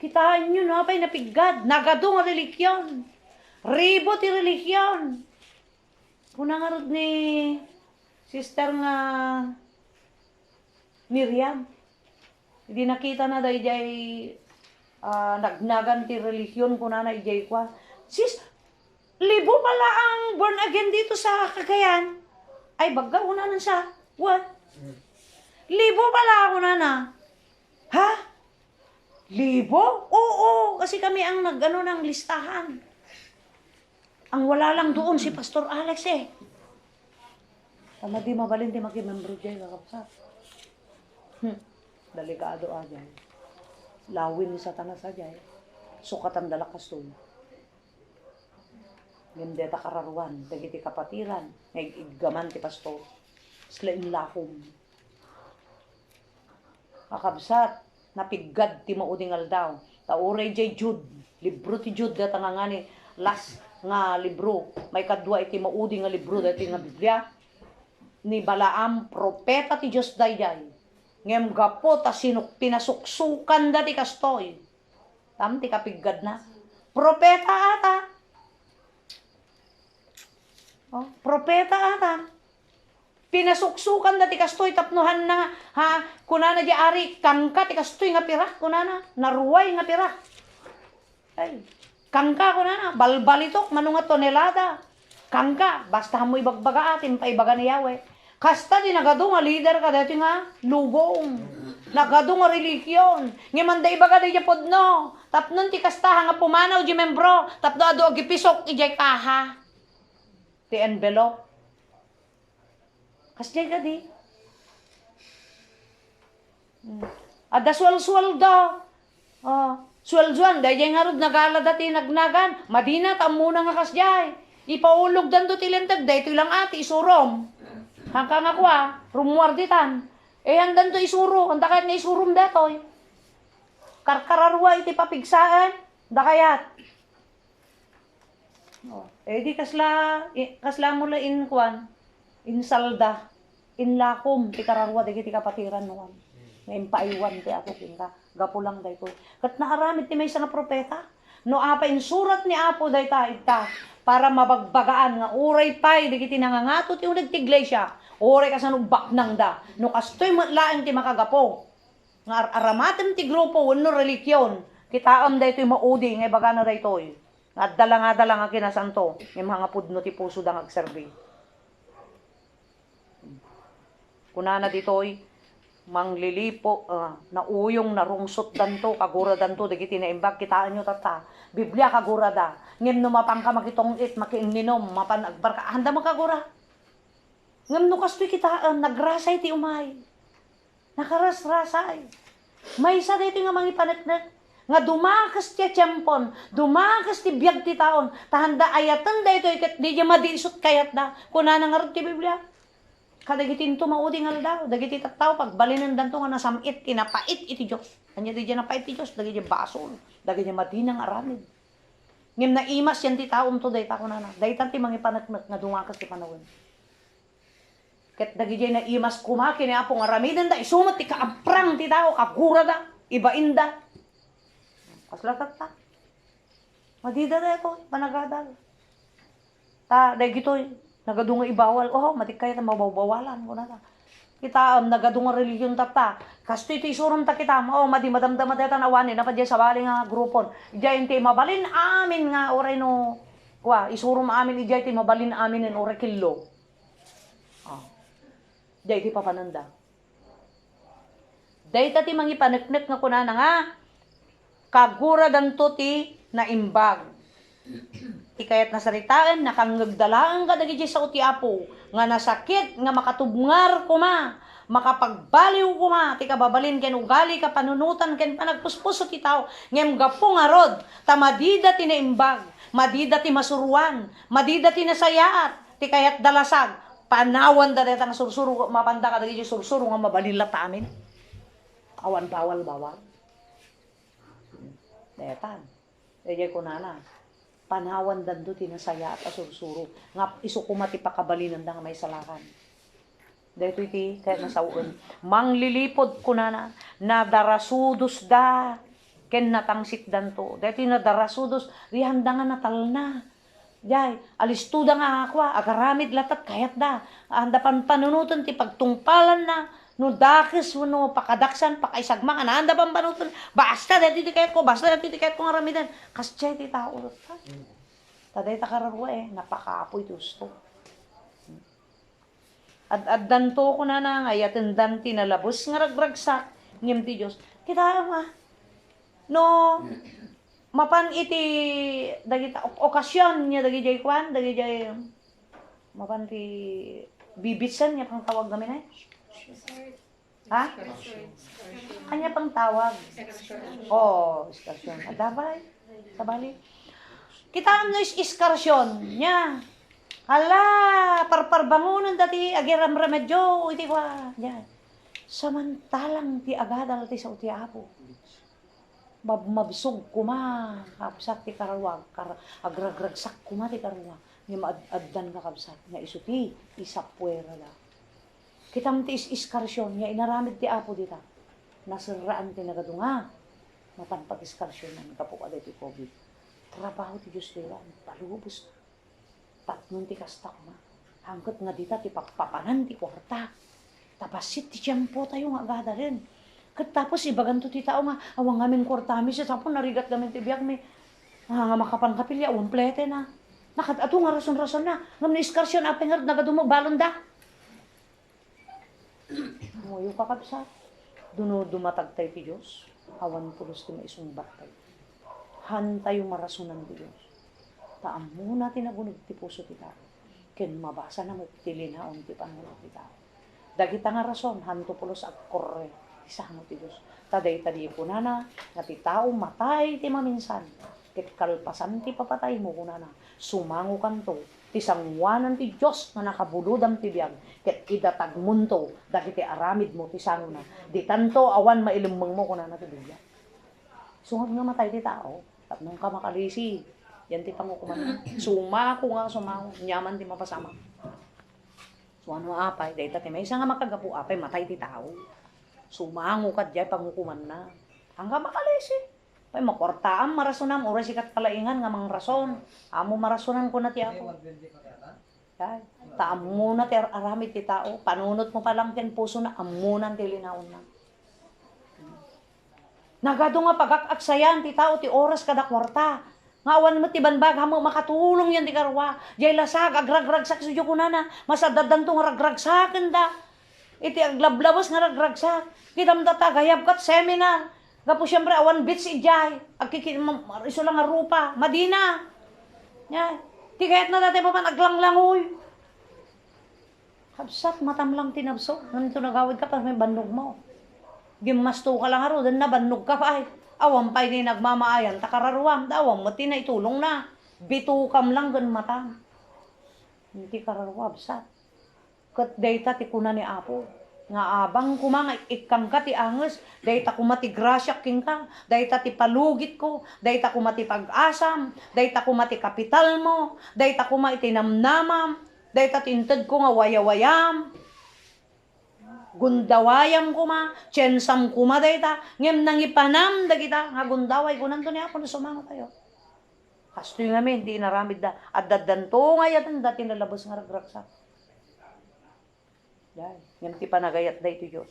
Kitaan nyo, no? Apay napiggad. Nagadong ang relikyon. Ribo ti relikyon. Kuna nga rod ni sister nga Miriam. Hindi nakita na dahi jay nagnagan ti relikyon kuna na ijay kwa. Sis, libo pala ang born again dito sa Cagayan. Ay, bagga una na siya. What? Libo pala ako na na. Ha? Libo? Oo, kasi kami ang nag-ano ng listahan. Ang wala lang doon si Pastor Alex eh. Tama di mabalin di makimembro dyan, kakapsat. Delikado ajan. Lawin ni Satanas ajan. Sukatan dalakas doon. Gandeta kararuan, dagiti kapatiran, nag-iggaman ti Pastor. Slain lakom. Kakabsat. Napiggad ti mauding aldaw. Tauray jay Jude. Libro ti Jude data nga nga ni last nga libro. May kadwa iti mauding nga libro dati nga Biblia. Ni Balaam, propeta ti Diyos dayday. Ngem gapo ta sinuk pinasuksukan dati kastoy. Tam ti kapiggad na. Propeta ata. Oh, propeta ata. Pinasuksukan dati kastoy tapnuhan na ha kunana di ari kangka ti kastoy nga pira kunana naruway nga pira ay kangka kunana balbalitok manunga tonelada kangka basta mo ibagbaga atin pa ibaga ni Yahweh kasta di nagado nga leader ka dati nga lugong nagado nga relikyon ngimanda ibaga di podno tapnon ti kasta nga pumanaw di membro tapno ado gipisok ijay kaha ti envelope. Kasjay ka di. Ada swal-swal daw. Swal-swal. Dahil nga rod nagala dati nagnagan. Madina tamuna nga kasjay. Ipaulog dan do tilentag. Dahil ito lang ati isurom. Hangka nga kwa. Rumuar ditan. Handan to isuro. Handa kahit na isurom datoy. Karkararwa iti papigsaan. Da kayat. Di kasla mula in kwan. Insalda, inlakom, ti kararwa, di kapatiran naman. Ngayon paiwan, ti ako kinta. Gapo lang dahi ko. Kat naaramid ti may isang propeta. No apa insurat ni Apo dahi ta ita. Para mabagbagaan nga uray pay, di kiti nangangato ti unag ti iglesia. Uray kasanubak nang da. No kastoy matlaan ti makagapo. Nga aramatem ti grupo, wano relikyon. Kitaam dahi to'y maudi, ngay baga na dahi to'y. At dala nga kinasanto, yung mga pudno ti puso dang agserbi. Kunana ditoy, manglilipo, nauyong narungsot danto, kagura danto, dagiti naimbag, kitaan nyo tata. Biblia kagura da. Ngem no mapang ka makitong it, makiininom, mapan agbarka, handa makagura. Ngem no kastoy kitaan, nagrasay ti umay. Nakarasrasay. May isa dito nga mga ipanatnat, nga dumakas ti tiyempon, dumakas ti biyag ti taon, tahanda ayatan da ito, ikat di niya madisot kayat da, kunana nga rin ti Biblia. Kadagitin to mauding aldaw, dagiti tattaw pagbalinan danto nga nasamit kinapait iti Dios. Anya di napait ti Dios, dagiti basol, dagiti madinang aramid. Ngem na imas yan ti taon to dayta kunana. Daytan ti mangipanaknak nga dumakas ti panawon. Ket dagiti na imas kumaki ni apong aramidan da isumat ti kaaprang ti tao kagura da, ibainda. Kasla tatta. Madida da ito, panagadal. Ta dagitoy nagadunga ibawal, matik kaya ta mabawalan ko na ta. Kita nagadunga religion tata. Kasto ito isurum ta kita, madi madamdama ta nawanin, na pa sa bali nga grupon. Ijay ti mabalin amin nga oray no, isurum amin, ijay ti mabalin amin en oray kilo. Ijay ti papananda. Dayta ti mangipaneknek nga kunana nga, kagura danto ti naimbag. Ikayat nasaritaan, nakangagdalaan ka dagiti sa utiapo, nga nasakit, nga makatubngar kuma, makapagbaliw kuma, ti kababalin ken ugali ka panunutan ken panagpuspuso ti tao, ngem gapo nga rod, ta madida ti naimbag, madida ti masuruan, madida ti nasayaat, ti kayat dalasag, panawan da detang sursuro, mapanda ka dagiti sursuro nga mabalila ta amin. Awan bawal. Detan. Dayay kunana. Panawan dando tinasaya at asursuro. Nga isukuma ti pakabalinan da nga may salakan. Dito iti kaya nasawon. Manglilipod kunana. Nadarasudos da. Ken natangsit danto. Dito nadarasudos. Rihanda nga natal na. Jay, alistuda nga akwa. Agaramid latat kayat da. Anda panunutan ti pagtungpalan na. No dakis no pakadaksan pakaisagma ka na anda pang panutan basta dati ti kayat ko nga ramidan kasya ti tao ta taday ta kararwa napakaapoy gusto ad danto ko na ngayaten dan tinalabos nga ragragsak ngem ti Dios kita nga no mapan iti dagita okasyon nya dagiti kwan dagiti mapan ti bibitsan nya pang tawag namin Ha? Kanya pang tawag. Iskarsyon. Adabay. Sabali. Kita no iskarsyon niya. Hala, parparbangunan dati agiram remedyo iti kwa. Yan. Samantalang ti agadal ti sa utiapo. Mabsug kuma kapsak ti karawag, agragragsak kuma ti karawag. Nga maaddan ka kapsak nga isuti isapwera la. Kitam ti iskarsyon, nga inaramid ti apo dita. Nasiraan ti nagadunga. Matampat iskarsyon na nagkapuka ti COVID. Trabaho ti Diyos dila, palubos na. Tatnon ti kastak na. Hanggat nga dita ti papapanan ti kwarta. Tapasit ti tiyempo tayo nga agada rin. Tapos ibaganto ti tao nga, awang ngamin kwartami siya, tapos narigat gamin ti biyak may nga makapangkapilya, umplete na. Ato nga rason-rason na. Ngam na iskarsyon, apeng nagadumog, balon da. Muyo kakabsa. Duno dumatagtay ti Diyos. Awan pulos ti maisumbat tayo. Hantay yung marasunan ti Diyos. Taam muna tinagunog ti puso ti tao. Ken mabasa na mo ti linaon ti pangunog ti tao. Dagita nga rason, hanto pulos agkorre. Isa mo ti Diyos. Taday kunana, nga ti tao matay ti maminsan. Ket kalpasan ti papatay mo kunana. Sumango kanto. Ti sangwanan ti Diyos nga nakabuludam ti biyag. Ket idatag munto, dagiti aramid mo ti sango na. Di tanto awan mailumang mo kunana ti biyag. Sungag nga matay ti tao. Tapnong ka makalisi. Yan ti pangukuman. Sumango, nyaman ti mapasama. So ano apay, dahil tati may isa nga makagapu apay, matay ti tao. Sumango kat jay pangukuman na. Hangga makalisi. Pay makortaan marasunam oras sikat palaingan nga mang rason. Amo marasonan ko na ti ako. Taam muna ti aramid ti tao. Panunot mo pa lang ten puso na amunan ti linaon na. Nagado nga pagakaksayan ti tao ti oras kada kwarta. Ngawan mo ti banbag hamo makatulong yan ti karwa. Jay lasag agragragsak sa ko na. Masadadan tong ragragsaken da. Iti aglablabas nga ragragsak. Kitam data gayab kat seminar. Gapo siyempre awan bits ijay. Iso lang nga rupa. Madina. Yan. Ti kahit na dati pa man aglanglangoy. Kabsat matamlang tinabso. Nandito nagawid ka pa may bandog mo. Gimasto ka lang aro. Dan na bandog ka pa ay. Awam pa'y ni nagmamaayan. Takararuam. Awam mati na itulong na. Bitukam lang gan mata. Hindi kararuam sa. Kat dayta ti kuna ni Apo. Nga abang kumanga ikam ka ti anges. Dayta kumati grasyak king ka. Dayta ti palugit ko. Dayta kumati pag-asam. Dayta kumati kapital mo. Dayta kumati namnamam. Dayta tinted ko nga wayawayam. Gundawayam kuma. Tsensam kuma dayta. Ngem nang ipanam da kita. Nga gundaway ko nanto niya ako na sumangot tayo. Kasto yung amin, di naramid da. At dadanto nga yatan dati nalabos nga ragraksak. Dahil, ngayon ti panagayat da ito Diyos.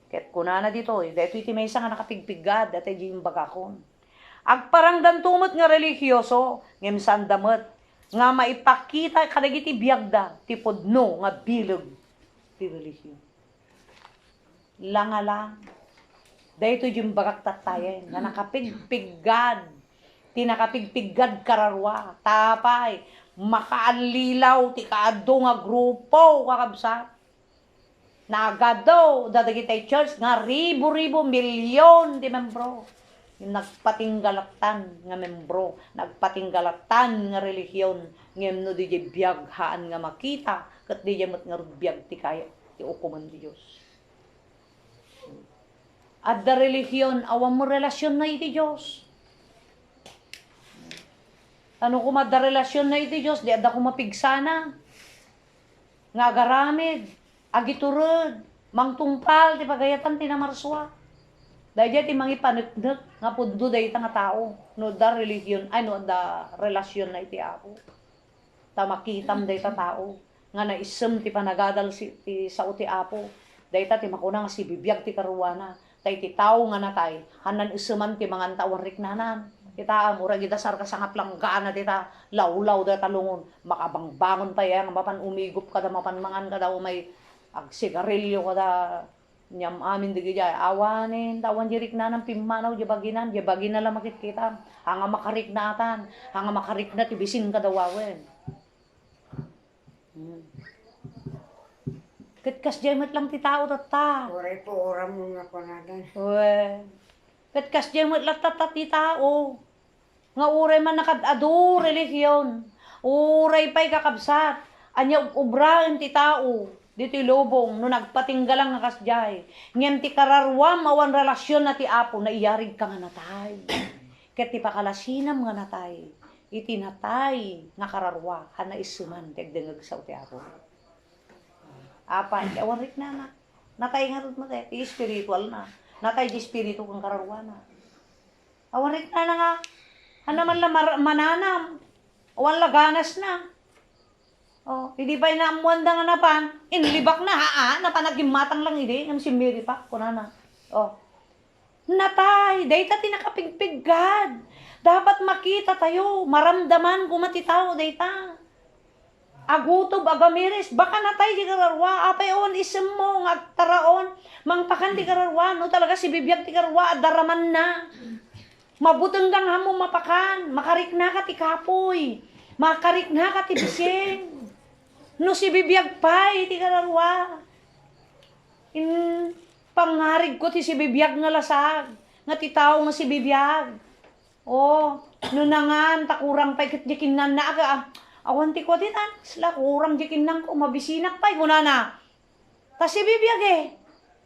Kaya't kunana dito, dito iti may isa nga nakapigpigad, dati yung bagakon. Agparang dantumot nga religyoso, ngayon saan damot, nga maipakita kadagiti biyagda, ti podno nga bilog, ti religyon. Langalang, dito yung bagak tatayen, nga nakapigpigad, ti nakapigpigad kararwa, tapay, makaalilaw, ti kaado nga grupo, kakabsat. Nagado, dadagitay church, nga ribo-ribo, milyon di membro. Yung nagpatinggalatan nga membro, nagpatinggalatan nga relihiyon, ngem no di biyaghaan nga makita, kat di mat nga biyag ti kaya, ti ukuman di Diyos. At da relihiyon, awam mo relasyon na iti Diyos. Ano kuma da relasyon na iti Diyos, di ada ko mapigsana. Nga garamid. Agiturod, mangtungpal, ti pagayatan, ti namarswa. Dahil ti mangipanagdag, nga pundo dahi nga tao. No da religion, ay no da relasyon na iti ako. Ta makitam dahi ta tao. Nga naisem ti panagadal ti sao ti apo. Dahi ta ti makuna nga si bibiyag ti karuwana. Dahi ti tao nga natay, hanan iseman ti mga tawang riknanan. Kita mura kita sar ka sangat langgaan na dita lawlaw da talungon. Makabangbangon pa yan, mapan umigup ka da, mapan mangan ka daw may ag sigarilyo ko da nyam amin digi jay awanin tawan jirik na ng pimanaw jabaginan lang makikita hanga makarik natan hanga makarik na tibisin ka dawawen katkas jemet lang ti tao tata
Oray po oram mo nga panadan.
we katkas jemet lang tata ti tao nga uray man nakadado relihiyon uray pa'y kakabsat anya ubrahin ti tao dito lubong, no nagpatinggalang nga kasjay. Ngem ti kararwam, awan relasyon na ti apo, na iyarig ka nga natay. Ket ti pakalasinam nga natay. Iti natay nga kararwa, hana isuman, tegdengag sa ti apo. Apa, awan rik na. Natay nga rin mo, ti spiritual na. Natay di spiritu kang kararwa na. Awan rik na nga. Hana man la mananam. Awan laganas na. Oh, hindi pa inaamuan da nga napan, inlibak na napanagimatang lang hindi, ngam si Mary pa, kunana. Oh, natay, day ta tinakapigpigad. Dapat makita tayo, maramdaman kumati tao, day ta. Agutob, agamiris, baka natay di kararwa, apay on isem mo, ngagtaraon, mangpakan di kararwa, no talaga si bibiyag di kararwa, adaraman na. Mabutang gang hamo mapakan, makarik na ka ti kapoy, makarik na ka ti bising. No si bibiyag pa, iti kararwa. Pangarig ko ti si bibiyag nga lasag. Nga ti tao nga si bibiyag. Oh, no nangan, takurang pa ikit jikinan na aga. Awan ti ko ditan, sila kurang jikinan ko, mabisinak pa, kunana. Ta si bibiyag eh.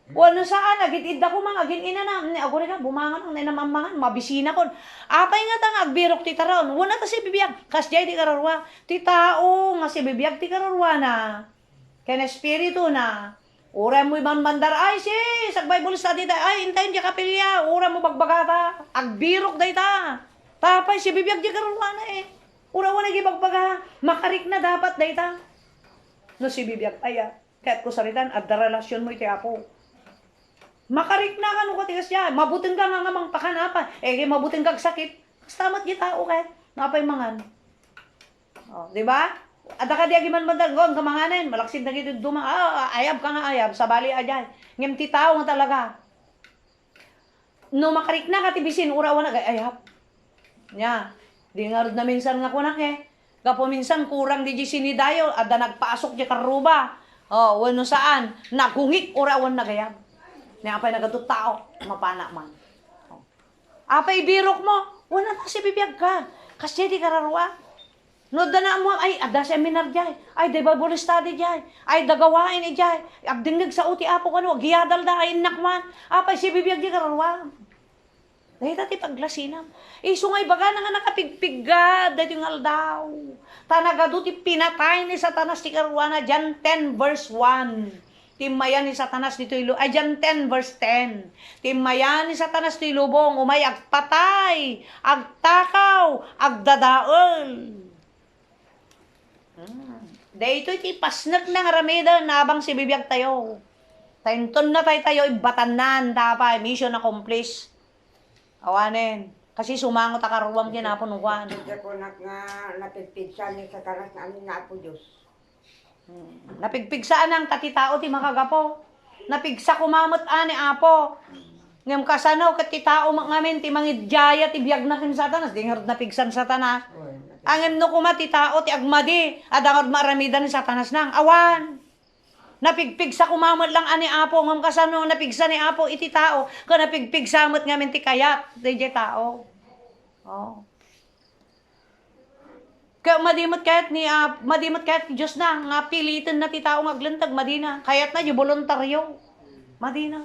Wano saan, agit-ida ko mga, agin ina na, ako rin ka, bumangan, ang nainamamangan, mabisina ko. Apay nga tang agbirok ti taron, wala ta si bibiyag, kasjay ti kararwa, ti tao, nga si bibiyag ti kararwa na, kaya espiritu na, ura mo ibang bandar, ay si, sa Bible study ta, ay, intayin di kapilya, ura mo bagbagata, agbirok day ta, tapay si bibiyag ti kararwa na eh, ura wala gibagbaga, makarik na dapat day ta, no si bibiyag, ay, kahit ko saritan, at da relasyon mo iti apo, makarik na ka no katigas yan. Mabuting ka nga nga mang pakanapan. Eh, mabuting kag sakit. Stamat kita okay. Napay mangan. Oh, di ba? Ada ka di agiman bandag gon kamanganen, malaksid na gito duma. Ayab ka nga ayab sa bali ajay. Ngem ti tao nga talaga. No makarik na katibisin urawan na ayab. Nya, di nga rod na minsan nga kunak Gapo minsan kurang di sinidayo ada nagpasok di karuba. Oh, wano saan? Nagungik urawan na gayab. Nya apay nagadto tao, mapana man. Oh. Apay birok mo, wala na si bibiyag ka. Kasi di kararwa. No dana mo ay ada seminar jay. Ay di Bible study jay. Ay dagawain jay. Agdingnig sa uti apo kano giyadal da ay nakman. Apay si bibiyag di kararwa. Dahil dati paglasinam. Sungay baga na nga nakapigpigad. Dahil yung aldaw. Tanagado ti pinatay ni Satanas ti karwana. Jan 10 verse 1. Timayan ni Satanas dito ilo. Ay Jan 10 verse 10. Timayan ni Satanas dito ilubong. Umay agpatay. Agtakaw. Agdadaol. Dahil ito iti pasnak ng aramida. Nabang si bibiyag tayo. Tainton na tayo ibatanan. Tapay. Mission accomplished. Awanin. Kasi sumangot akaruwang kinapon uwan.
Hindi ko napigpigsan ni sa karas na amin na po Diyos.
Napigpigsaan ang katitao ti makagapo. Napigsa kumamot ani apo. Ngam kasano katitao ngamin ti mangidyaya ti biyag na kin Satanas. Di nga napigsan Satanas. Angem no kuma ti tao ti agmadi. Adangod maramida ni Satanas nang awan. Napigpigsa kumamot lang ani apo ngam kasano napigsa ni apo iti tao ka napigpigsamot ngamin ti kayat di tao. Oh. Kaya madimot kayat ni Diyos na nga pilitin na ti tao ngaglantag madina kayat na di voluntaryo madina.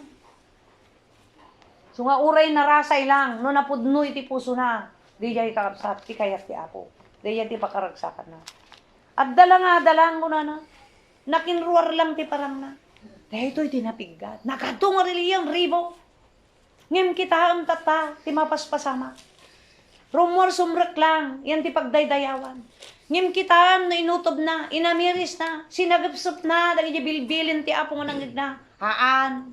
So nga uray narasay lang no napudno iti puso na di jay kakapsat ti kayat ti apo di jay ti pakaragsakan na at dalang ko na nakinruar lang ti parang na. Dahil ito'y tinapigad. Nakatong reliyang ribo. Ngem kita ang tata, ti mapaspasama. Rumor sumrek lang, yan ti pagdaydayawan. Ngem kita ang inutob na, inamiris na, sinagapsop na, dagi bilbilin ti apo nga nangig na. Haan.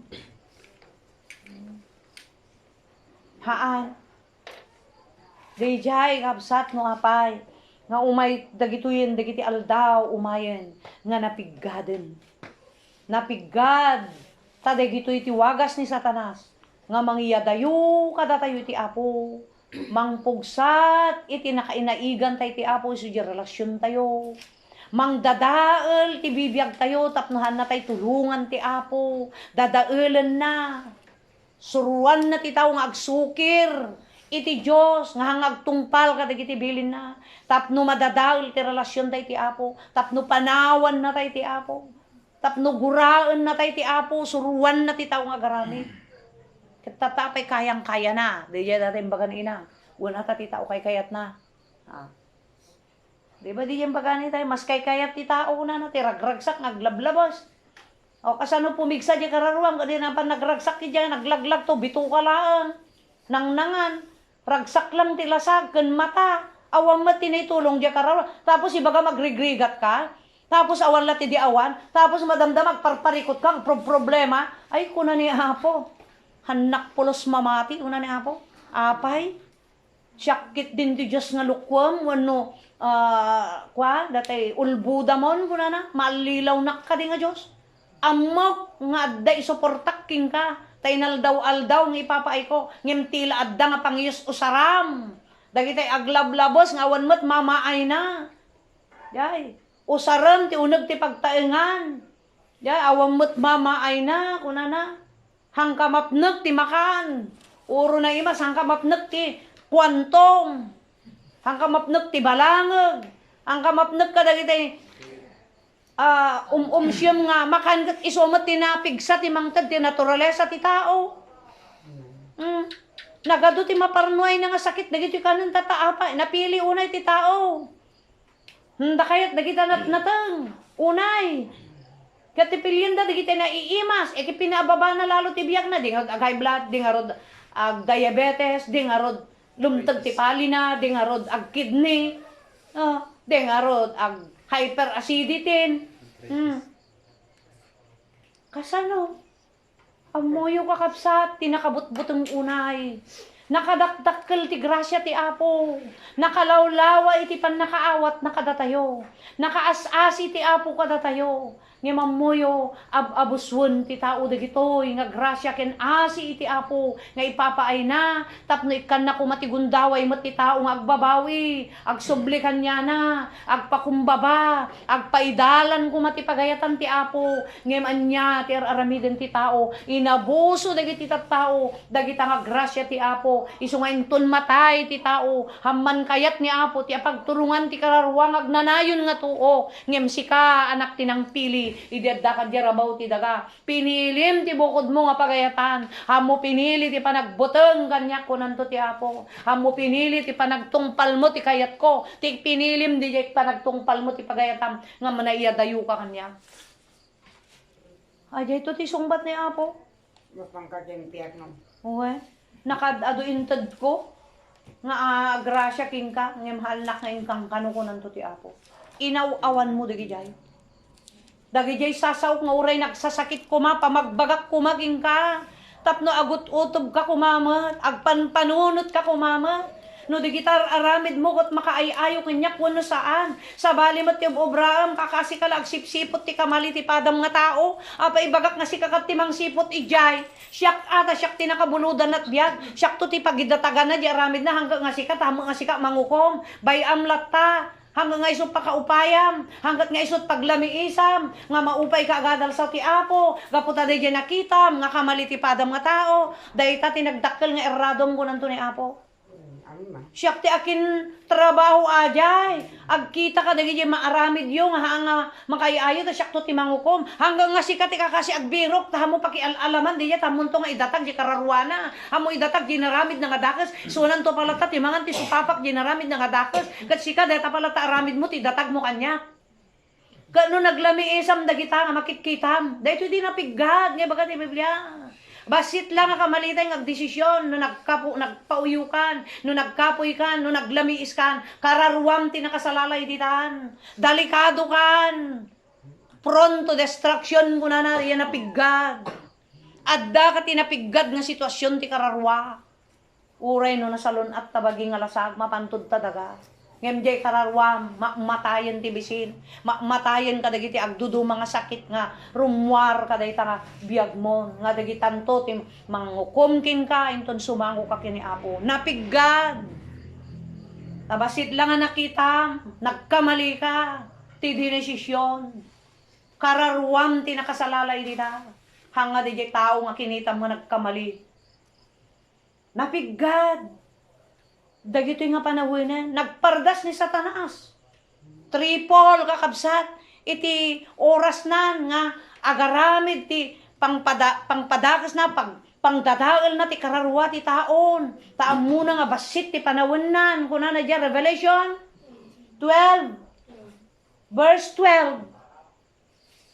Dayjay, kapsat no apay. Nga umay dagituyen dagiti aldaw umayen nga napiggaden. Napiggad ta dagitoy ti wagas ni Satanas nga mangyadayo kada tayo ti apo. Mangpugsat iti nakainaigan tayo ti apo so di relasyon tayo. Mangdadael ti bibiyag tayo tapnohan na tayo tulungan ti apo. Dadaelan na. Suruan na ti tao nga agsukir. Iti Diyos, nga hangag tungpal ka dagiti bilin na. Tapno madadaol ti relasyon tayo ti apo. Tapno panawan na tayo ti apo. Tapno guraan na tayo ti apo. Suruan na ti tao nga garamit. Katatapay kayang-kaya na. Di natin bagan ina. Wala ta ti tao kay kayat na. Di ba di yan bagani tayo? Mas kay kayat ti tao na ti ragragsak, naglablabas. O kasano pumigsa di kararuang. Kadi na pa nagragsak ti dyan, naglaglag to, bito ka lang. Nangnangan. Ragsak lang ti lasag, ken mata. Awang mati na itulong di kararuang. Tapos ibaga magrigrigat ka. Tapos awan lati di awan. Tapos madamdam magparparikot kang problema. Ay kuna ni apo. Hanak pulos mamati. Una ni apo. Apay. Syakit din ti Diyos nga lukwam. Wano. Datay ulbuda mon. Kuna na. Malilaw na ka di nga Diyos. Amok nga adda isuportak king ka. Tainaldaw-aldaw ng ipapaay ko. Ngimtila adda nga pangiyos usaram. Dagitay aglablabos nga awan mo't mamaay na. Yay. Usaram ti unag ti pagtaengan. Yay. Awan mo't mamaay na. Kuna na. Hangkamapnag ti makan. Uro na imas. Hangkamapnag ti kwantong. Hangkamapnag ti balangag. Hangkamapnag ka dagitay siyam nga makan kat isumat tinapigsa ti mangtad ti naturalesa ti tao. Nagado ti maparnuay na nga sakit dagiti kanon tataapa napili unay ti tao. Kayat dagita natang unay. Ket ti pilyen da dagiti naiimas iti pinababa na lalo ti biyak na di nga high blood, di nga rod diabetes, di nga rod lumtag ti palina, di nga rod kidney. Di nga rod hyperacidity. Kasano? Amoyo kakapsat, tinakabot-butong unay. Nakadakdakkel ti grasya ti Apo. Nakalawlawa iti pan nakaawat nakadatayo. Nakaasasi ti Apo kadatayo. Nga mamuyo abuswon ti tao dagitoy nga grasya ken asi iti Apo nga ipapaay na tapno ikan na kumatigundaway met ti tao nga agbabawi agsubli kanya na agpakumbaba agpaidalan kumati pagayatan ti Apo ngem anya ti aramiden ti tao inabuso dagiti tattao dagita nga grasya ti Apo isu nga inton matay ti tao hamman kayat ni Apo ti apagturungan ti kararwang agnanayon nga tuo ngem sika anak tinang pili idadda ka rabaw ti daga pinilim ti bukod mo nga pagayatan hamo pinili ti panagbuteng kanya kunanto ti Apo hamo pinili ti panagtungpal mo ti kayat ko ti pinilim di panagtungpal mo ti pagayatan nga manaiyadayo ka kanya ay ito ti sungbat ni Apo
Lupang ka sa impyerno.
okay nakadado inted ko nga grasya king ka ngem halak nga ingkang kano kunanto ti Apo inaw-awan mo dagi jay dagi jay sasaw nga uray nagsasakit kuma pamagbagak kumaging ka tapno agut utob ka kumamat agpanpanunot ka kumamat no digitar aramid mo got makaayayo kanya kuno saan sa bali mo ti obraam kakasi ka agsipsipot ti kamali ti padam nga tao apa ibagak nga si kakat timang sipot ijay siyak ata siyak ti nakabuludan at biyag siyak to ti pagidatagan na di aramid na hanggang nga sika tamo nga sika mangukom bayam latta hanggang nga isot pakaupayam, hanggat nga isot paglamiisam, nga maupay ka agadal sa ti Apo, gaputa day dyan nakitam, nga kamalitipadam nga tao, day ta tinagdakkel nga erradom ko nanto ni Apo.
Ano man?
Siyak ti akin trabaho ajay, agkita ka dagi dyan maaramid yung nga makaiayo, ta siyak to ti mangukom, hanggang nga sika ti kakasi agbirok, ta mo pakialalaman, di dyan tamon to nga idatag di kararwana, hamo idatag ginaramid na nga dakas, sunan to pala ta, timangan ti supapak ginaramid na nga dakas, kat sika data pala ta aramid mo, ti datag mo kanya. Kano naglami isam dagita nga makitkitam, dahito di napiggad, nga baga ti Biblia. Basit lang nga kamalitay ng desisyon no nagpauyukan, no nagkapoy kan, no naglamiis kan, kararuam ti nakasalalay ditan. Delikado kan. Pronto destruction ko na yan napiggad. Adda ka tinapiggad nga sitwasyon ti kararwa. Uray no nasalon at tabaging alasag mapantod tadaga. Ngem jay kararwam, matayen ti bisin, matayen kadagiti agdudu mga sakit nga rumwar kadayta nga biag mo, nga dagitanto ti mangukom kin ka inton sumango ka kini Apo. Napiggad. Tabasit lang nga nakita, nagkamali ka, ti dinesisyon. Kararwam ti nakasalalay dita. Hanga di jay tao nga kinita mo nagkamali. Napiggad. Dagito nga panawin nagpardas ni Satanas. Triple kakabsat. Iti oras na nga agaramid ti pangpadakas na pangdadagal na ti kararwa ti taon. Taam muna nga basit ti panawin nan. Kuna na dyan, Revelation 12. Verse 12.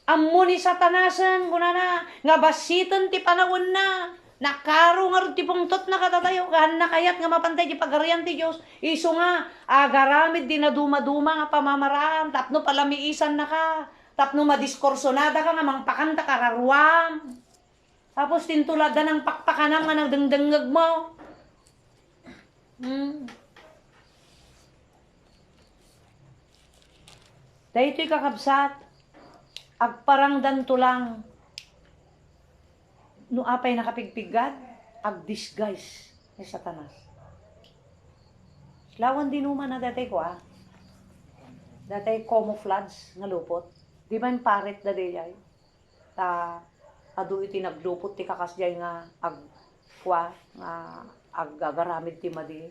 Ammo ni Satanasan, kuna na, nga basitan ti panawin na. Nakaro nga ti pungtot na katatayo, kahan na kayat nga mapantay di pagarian ti Diyos. Iso nga, agaramid di na duma-duma nga pamamaraan, tapno palamiisan na ka, tapno madiskorsonada ka nga mangpakanta kararwam. Tapos tintulada ng pakpakanam nga nagdengdengag mo. Dahito kakabsat, agparangdan tulang, no apay nakapigpigad, ag-disguise ni Satanas. Lawan din naman na datay ko Datay camouflage nga lupot. Di ba yung paret da day adu iti naglupot ti kakasjay nga agagaramid ti madi.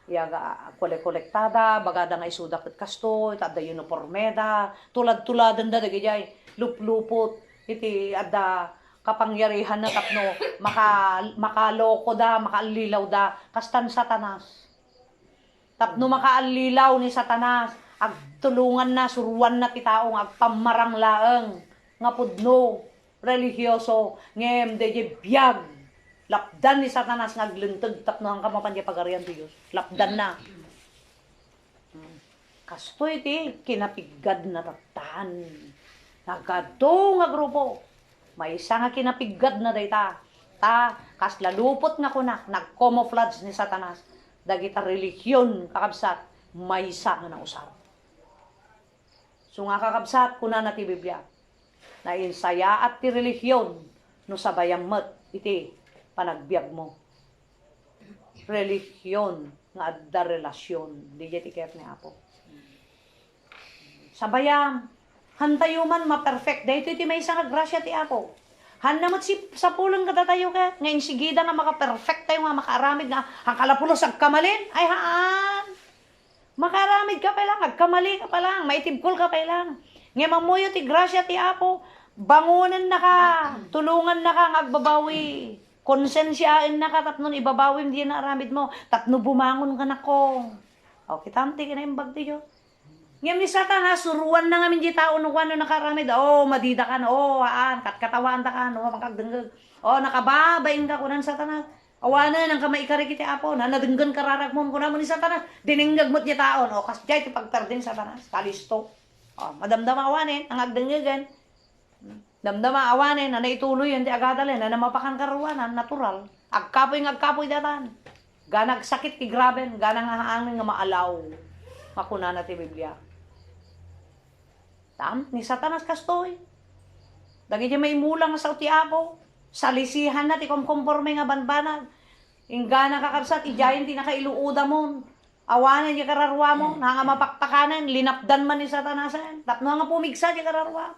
Yaga kolektada, bagada nga isuda ket kasto, ita da uniformeda, tulad-tuladan da dagiti luplupot iti adda kapangyarihan na tapno makaloko da, makalilaw da kastan Satanas. Tapno makalilaw ni Satanas, agtulungan na, suruan na ti taong agpamarang laeng nga pudno religyoso ngem deje biag lapdan ni Satanas nga aglenteg tapno ang kamapan di pagarian ti Dios. Lapdan na. Kasto iti kinapigad na tatan. Nagado nga grupo. May isa nga kinapigad na dayta. Ta, kasla lupot nga kunak, nag-camouflage ni Satanas. Dagita relihiyon, kakabsat, maysa nga nausap. So nga kakabsat, kuna na ti Biblia, na insaya at ti relihiyon, no sabayang mat, iti panagbiag mo. Relihiyon, nga adda relasyon, di ti kaya ni Apo. Sabayam, hantayuman ma-perfect, dahito iti may isang grasya ti Apo. Han naman si sa pulong katatayo ka, ngayon sigida nga maka-perfect tayo nga makaaramid nga, ang kalapulos agkamalin, ay haan. Makaramid ka pa lang, agkamali ka pa lang, maitibkol ka pa lang. Ngayon mamuyo ti grasya ti Apo, bangunan na ka, tulungan na ka, agbabawi. Konsensyaan na ka, tapno ibabawi hindi na aramid mo, tapno bumangon ka na ko. O, kitamti ka na yung bagti Diyos. Ngayon ni Satanas, suruan na ngamin di tao nung ano nakaramid. Madida ka na, haan, katkatawaan ta ka, makagdengag. Nakababain ka kunan Satanas. Awanan ang kamay karikiti Apo, na nadenggan kararagmon ko naman ni Satanas. Dininggag mo't niya taon. Kasjay ti pagperdin Satanas, kalisto. Madamdama awanin, ang agdenggagan. Damdama awanin, na naituloy yan ti agadalin, na namapakan karuanan, natural. Agkapoy datan. Ganag sakit ti graben, ganang haangin nga maalaw. Makuna na ti Biblia. Ni Satanas kastoy. Dagi di may mulang sa ti Apo. Salisihan na ti komporme nga banbanag. Ingga kakabsat, ijayan ti nakailuuda mo. Awanan di kararwa mo, nga mapakpakanan, linapdan man ni Satanasan. Tapno nga pumigsa di kararwa.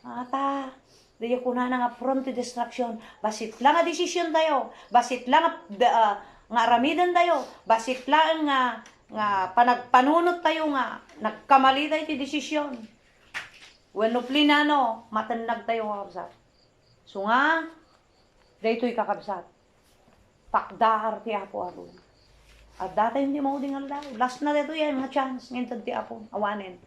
Ata, di kuna na nga from to destruction. Basit lang nga desisyon tayo. Basit lang nga aramidan tayo. Basit lang nga panagpanunot tayo nga. Nagkamali tayo ti desisyon. When plinano, matanag tayo kakabsat. So nga, daytoy kakabsat. Pakdahar ti Apo aron. At data hindi mo ding aldaw. Last na dito yan, mga chance. Ngayon ti Apo, awanin.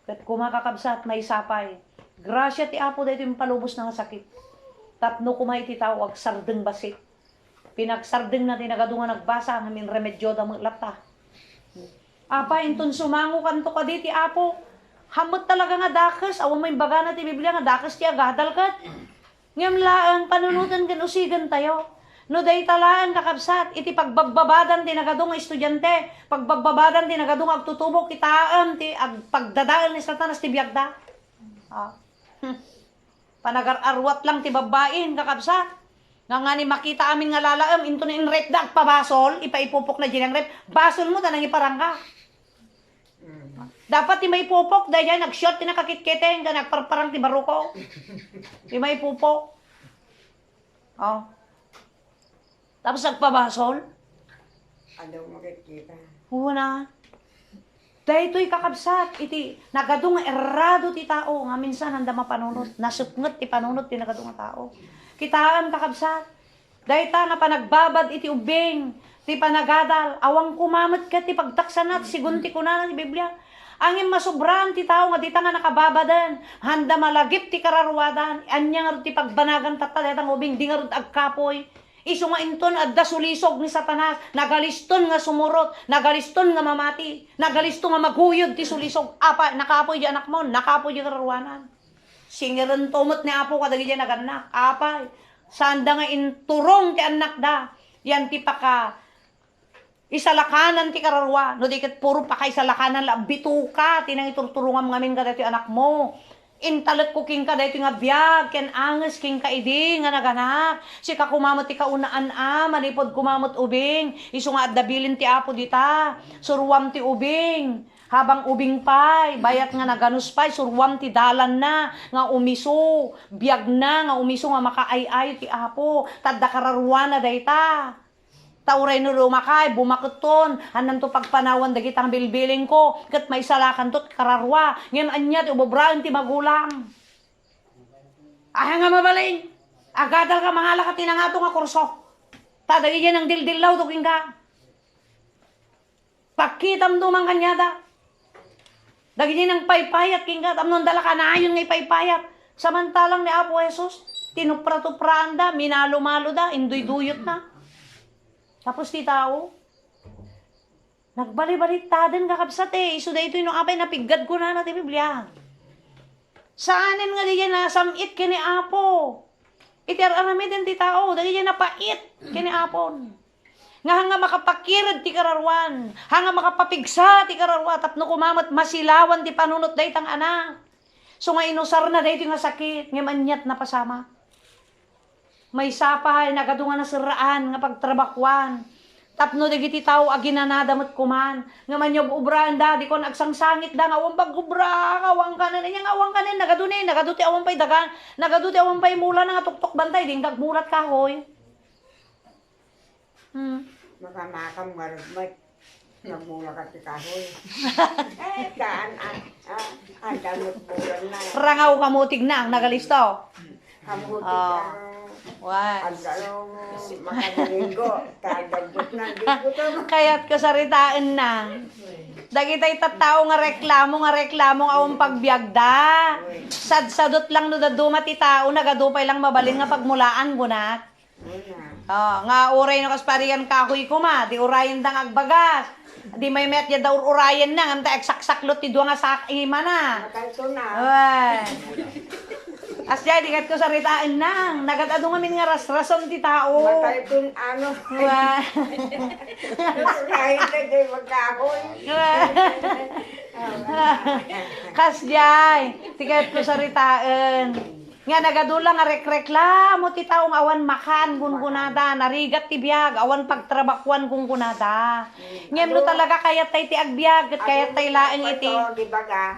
Kat kumakakabsat, may sapay. Grasya ti Apo dayto yung palubos ng sakit. Tapno kumay ti tao, ag sardeng basit. Pinagsardeng na tinagadungan nagbasa, namin remedyo da lata. Apa, inton sumango kanto ka di ti Apo. Hamot talaga nga dakas, awan may baga na ti Biblia nga dakas ti agadal kat. Ngam laang panunutan kan usigan tayo. No day talaan kakabsat, iti pagbababadan ti nagadong estudyante, pagbababadan ti nagadong agtutubok kitaan ti pagdadaan ni Satanas ti biyagda. Panagar-arwat lang ti babain kakabsat. Nga ni makita amin nga lalaam, into na in rep da, pabasol, ipaipupok na dyan ang rep, basol mo, tanang iparangka. Dapat ti may pupok, dahil yan, nag-shot, ti nakakit-kiteng, nagparparang ti baruko. Ti may pupok. Tapos nagpabasol.
Ano makikita?
Una. Dahil ito'y kakabsat, iti, nagadong errado ti tao, nga minsan handa mapanunod, nasupngat ti panunod ti nagadong tao. Kitaan kakabsat, dahil ta nga panagbabad iti ubing, ti panagadal, awang kumamot ka ti pagtaksanat, sigunti ko na ti Biblia. Angin masubran ti tao nga dita nga nakababadan, handa malagip ti kararwadan, anya nga ti pagbanagan tatadetang ubing, di nga rod agkapoy. Iso nga inton adda sulisog ni Satanas, nagaliston nga sumurot, nagaliston nga mamati, nagaliston nga maghuyod ti sulisog. Apa, nakapoy di anak mo, nakapoy di kararwanan. Singiran tumot ni Apo kadagi di naganak. Apa, sanda nga inturong ti anak da, yan ti paka, isalakanan ti kararwa, no di kat puro pa kay isalakanan la bituka tinang iturturungan ngamin ka dito anak mo. Intalet ko king ka dito nga biag, ken anges king ka idi nga naganak. Si ka kumamot ti kaunaan manipod kumamot ubing. Isu nga adabilin ti Apo dita. Surwam ti ubing. Habang ubing pay, bayat nga naganus pay, surwam ti dalan na, nga umiso, biag na, nga umiso nga makaay-ay ti Apo. Tadda kararwa na dayta. Tauray no lumakay, bumakuton, hanan to pagpanawan dagit ang bilbiling ko, kat may salakan to kararwa, ngayon anya ti ubobraan ti magulang. Ay nga mabalin, agadal ka mga lakat nga to nga kurso. Tadagi yan ang dildilaw to king ka. Pakitam dumang kanyada. Dagi yan ang paypayat king ka, tamnon dala ka na ayon nga ipaypayat. Samantalang ni Apo Jesus, tinupra-tupraan da, minalo-malo da, indoy-duyot na. Tapos ti tao, nagbali-baliktadan kakabsat Iso da ito yung apay napigad ko na ti Biblia. Saanin nga diyan na samit kini Apo. iti aramiden ti tao, dagiti napait, kini apon. Nga hanga makapakirad ti kararwan, hanga makapapigsa ti kararwa, tapno kumamat masilawan ti panunot day tang anak. So nga inusar na day ti nga sakit, nga manyat na pasama. May sapay, nagadungan na siraan, nga pagtrabakwan. Tapno dagiti tao aginanadamot kuman. Nga manyob ubraan da, di kon agsangsangit da, nga awang pag-ubra, awang kanan, nga awang kanan, nagaduti awang pay dagan, nagaduti awang pay mula nga tuktok bantay, dingkag mulat kahoy.
Makamakam maragmat. Nagmula ka si kahoy. Kaan, ang damot bulan na.
Rangaw kamutig na ang nagalisto.
Kamuti
Ah.
ka.
What?
Ang dalaw mo, makadalinggo. Kadagot na, di ko tama.
Kaya't kasaritaan na. Dagitay tattao nga reklamo awang pagbiagda. Sadsadot lang no daduma ti tao nagadupay lang mabalin nga pagmulaan gunat. Nga uray no kasparian kahoy kuma, di urayan dang agbagas. Di may met ya daw urayan na nganta eksaksaklot ti duwa nga sakima na.
Makalto na.
Ay. Asya di kat ko saritaan na. Nagatado ngamin nga rasrason ti tao.
Makalton ano.
Wah.
Kahit na kayo magkahoy.
Kasyay, tikat ko saritaan. Nga nagadula nga reklamo ti taong awan makan gungunada, narigat ti biag, awan pagtrabakwan gungunada. Ngem no talaga kayat tay ti agbiag, ket kayat tay laeng iti.
Di baga.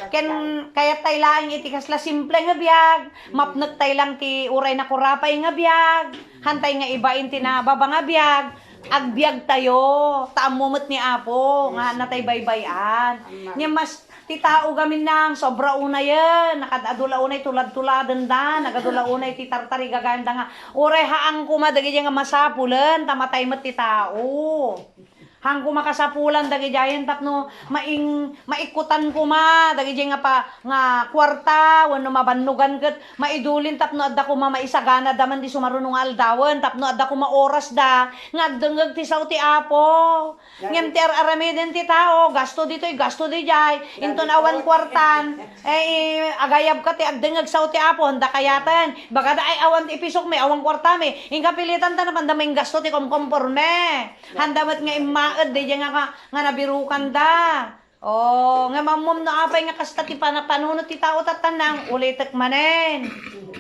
Ken kayat tay laeng iti kasla simple nga biag, mapnek tay lang ti uray na kurapay nga biag, hantay nga ibain ti na baba nga biag. Agbiag tayo, taamumot ni Apo, nga natay baybayan. Nya mas ti tao gamin nang sobra una yan, nakadadula unay tulad-tuladan da, nagadula unay ti tartari gaganda nga, uray haang kumadagi nga masapulan, tamatay mat ti tao. Hang kumakasapulan dagi jayan tapno maikutan kuma dagi jay nga pa nga kwarta wenno mabannugan ket maidulin tapno adda kuma maisagana daman di sumarunong aldawan tapno adda kuma oras da nga agdengeg ti saw ti Apo ngem ti aramiden ti tao gasto ditoy gasto di jay inton awan kwartan agayab ka ti agdengeg saw ti Apo handa kayatan baga da ay awan ti ipisok me awang kwarta me ingkapilitan ta naman da may gasto ti komkomporme handa met nga di nga nabirukan da. Oh, nga mamom na apay nga kasta ti panunot ti tao tatanang ulitek manen.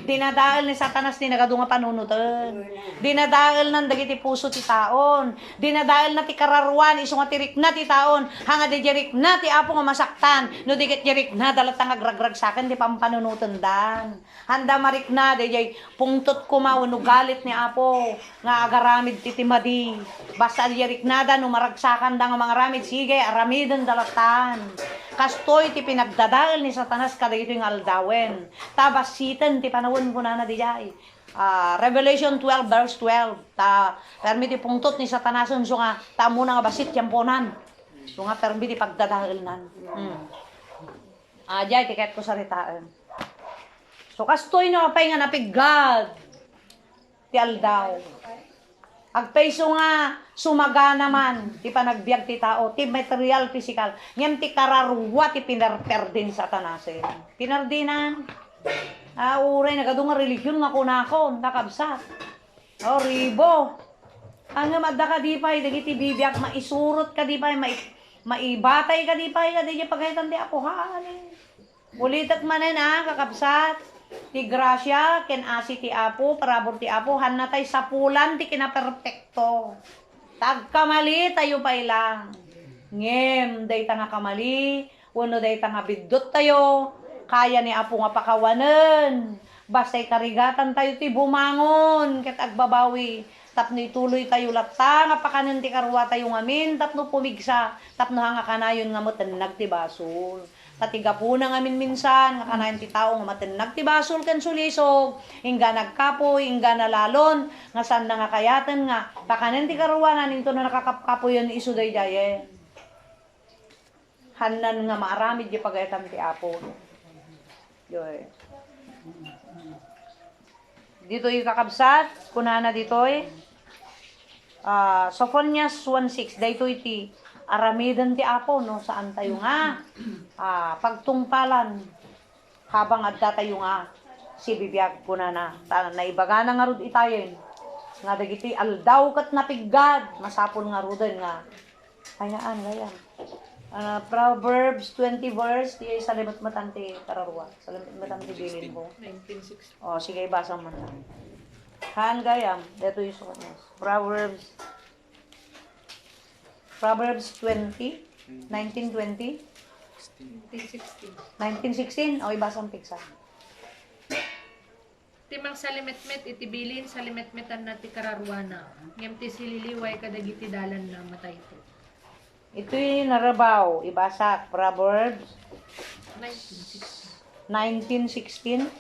Dinadaal ni Satanas ni nagadu nga panunutan. Dinadaal nan dagiti puso ti taon. Dinadaal na ti kararwan isu nga tirik na ti taon. Hanga di jerik na ti Apo nga masaktan. No digit jerik na dalatang agragrag saken ti pampanunutan dan. Handa marik na di jay pungtot kuma wenno galit ni Apo nga agaramid ti timadi. Basta di jerik na da no maragsakan da nga mga ramid sige aramiden dalatan. Kastoy ti pinagdadaal ni Satanas kadagito yung aldawen. Tabasitan ti panawon ko na dijay. Revelation 12 verse 12. Permi ti pungtot ni Satanason so nga tamo na nga basit yamponan. So nga permi ti pagdadaal nan. Jay ti kahit ko saritaan. So kastoy no apay nga napigad ti aldaw. Agpayso nga sumaga naman ti panagbiag ti tao, ti material physical. Ngem ti kararwa ti pinerperdin Satanasen. Pinardinan. Uray nagadu nga religion nga kunakon kakabsat. Ribo. Ang madda ka di pay dagiti bibiyag maisurot ka di pay maibatay ka di pay kadi pagaytan ti Apo haani. Ulitek manen kakabsat. Ti grasya ken asi ti Apo parabor ti Apo hanatay sapulan ti kinaperpekto. Tagkamali tayo pa ilang. Ngem dayta nga kamali, wenno dayta nga biddot tayo, kaya ni Apo nga pakawanen. Basta'y karigatan tayo ti bumangon ket agbabawi. Tapno ituloy tayo latta nga pakanen ti karwa tayo ngamin, tapno pumigsa, tapno hanga kanayon nga motenag ti basol. Tatiga po na ngamin minsan, nga kanayon ti tao nga matenag ti basol ken sulisog, ingga nagkapoy, ingga nalalon, nga saan na nga kayatan nga, pakanen ti karuwanan, into na nakakapkapoy yun iso day jaye. Hanan nga maaramid di pagayatan ti Apo. Yoy. Dito'y kakabsat, kunana dito'y, Sophonias 1:6, daytoy ti aramidan ti Apo no saan tayo nga pagtungpalan habang adda tayo nga si bibiyag ko na naibaga na nga rod itayin. Nga dagiti aldaw kat napiggad, masapol nga roden nga. Hayaan, gayan. Proverbs 20 verse, di ay salimot matante tararwa. Salimot matante bilin ko.
1960.
O, sige, ibasa mo na. Han gayam, dito yung sukat niya. Proverbs 20, 1920,
1960.
1916. O, ibasa ang piksa.
Timang salimetmet itibilin salimetmetan na ti kararwana. Ngem ti sililiway kadagiti dalan na matay ito.
Ito'y narabaw, ibasa, Proverbs
1960.
1916.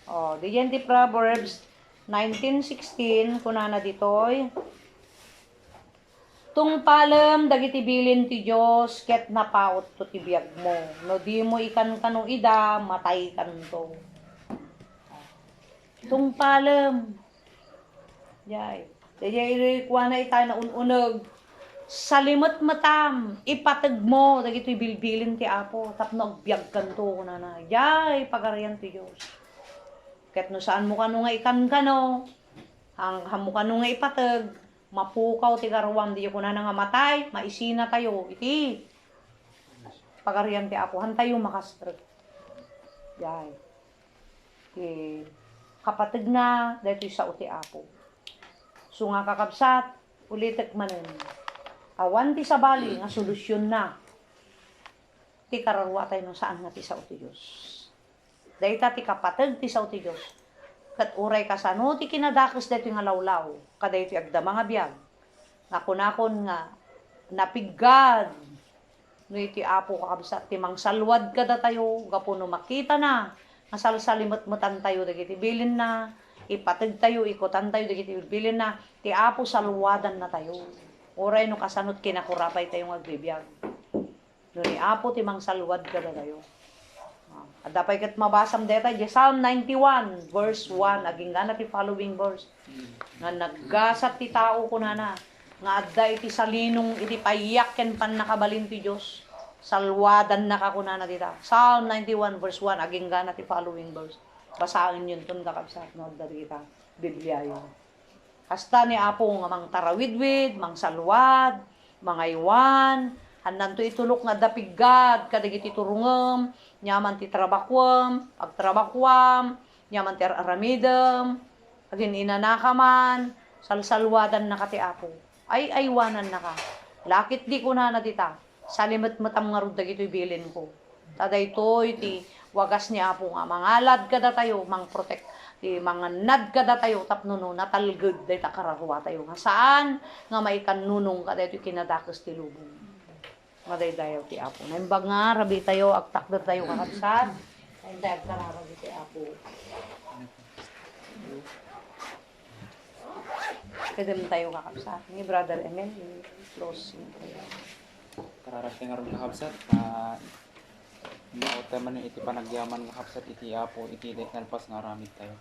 O, diyan di Proverbs 1916, kunana ditoy. Tung palem dagiti bilin ti Dios ket napaot to ti biag mo. No di mo ikan kanu ida, matay kanto. Tung palem. Jay. Dayay kuha na ita na ununag. Salimot matam, ipatag mo dagiti bilbilin ti Apo tapno agbiag kanto kunana. Jay pagarian ti Dios. Ket no saan mo kanu nga ikan kano, hang mo kanu nga ipatag, mapukaw ti karuam di ko na nga matay, maisina tayo, iti. Pagarian ti Apo, han tayo makastrag. Yay. Kapatid na, dito sa uti Apo. So nga kakabsat, ulitek manen. Awan ti sabali, nga solusyon na. Ti kararwa tayo no saan nga ti sa uti Diyos. Dahita ti kapatid ti sa uti Diyos. Kat uray kasano ti kinadakis dito nga lawlaw. Kada iti agda mga biyag. Nakunakon nga napiggad. No iti Apo kakabsat ti mangsalwad kada tayo. Gapuno makita na. Masalsalimot-mutan tayo dagiti bilin na. Ipatid tayo, ikutan tayo dagiti bilin na. Ti Apo salwadan na tayo. Uray no kasanot kinakurapay tayo agbibiyag. No ni Apo ti mangsalwad kada tayo. At dapat kat mabasam deta, Psalm 91, verse 1, aging gana ti following verse. Nga naggasat ti tao ko na, nga adda iti salinong iti payak ken pan nakabalin ti Diyos. Salwadan na kakunana dita. Psalm 91, verse 1, aging gana ti following verse. Basahin yun ton kakabsat, no, adda kita, Biblia yun. Hasta ni Apo nga mang tarawidwid, mang salwad, mga iwan, handan to itulok nga dapiggad, kadagiti turungem, nyaman ti trabakwam, agtrabakwam, nyaman ti aramidem, agin inanakaman, salsalwadan na ka ti Apo. Ay aywanan na ka. Lakit di ko na natita, salimot matam nga rud dagitoy bilin ko. Taday toy ti wagas ni Apo nga, mangalad kada tayo, mang protect, ti mga nad kada tayo, tapno no, natalgod, day takararwa tayo. Nga saan, nga may kanunong kada ito kinadakos ti lubong. Madaydayaw ti Apo. Naimbag nga, rabi tayo, agtakder tayo kakabsat. Naimbag agtararabi ti Apo. Pwede mo tayo kakabsat. Ni Brother Emel, close.
Kararating nga rin kakabsat. Hindi ako taman iti panagyaman kakabsat iti Apo, iti nalpas nga ramit tayo.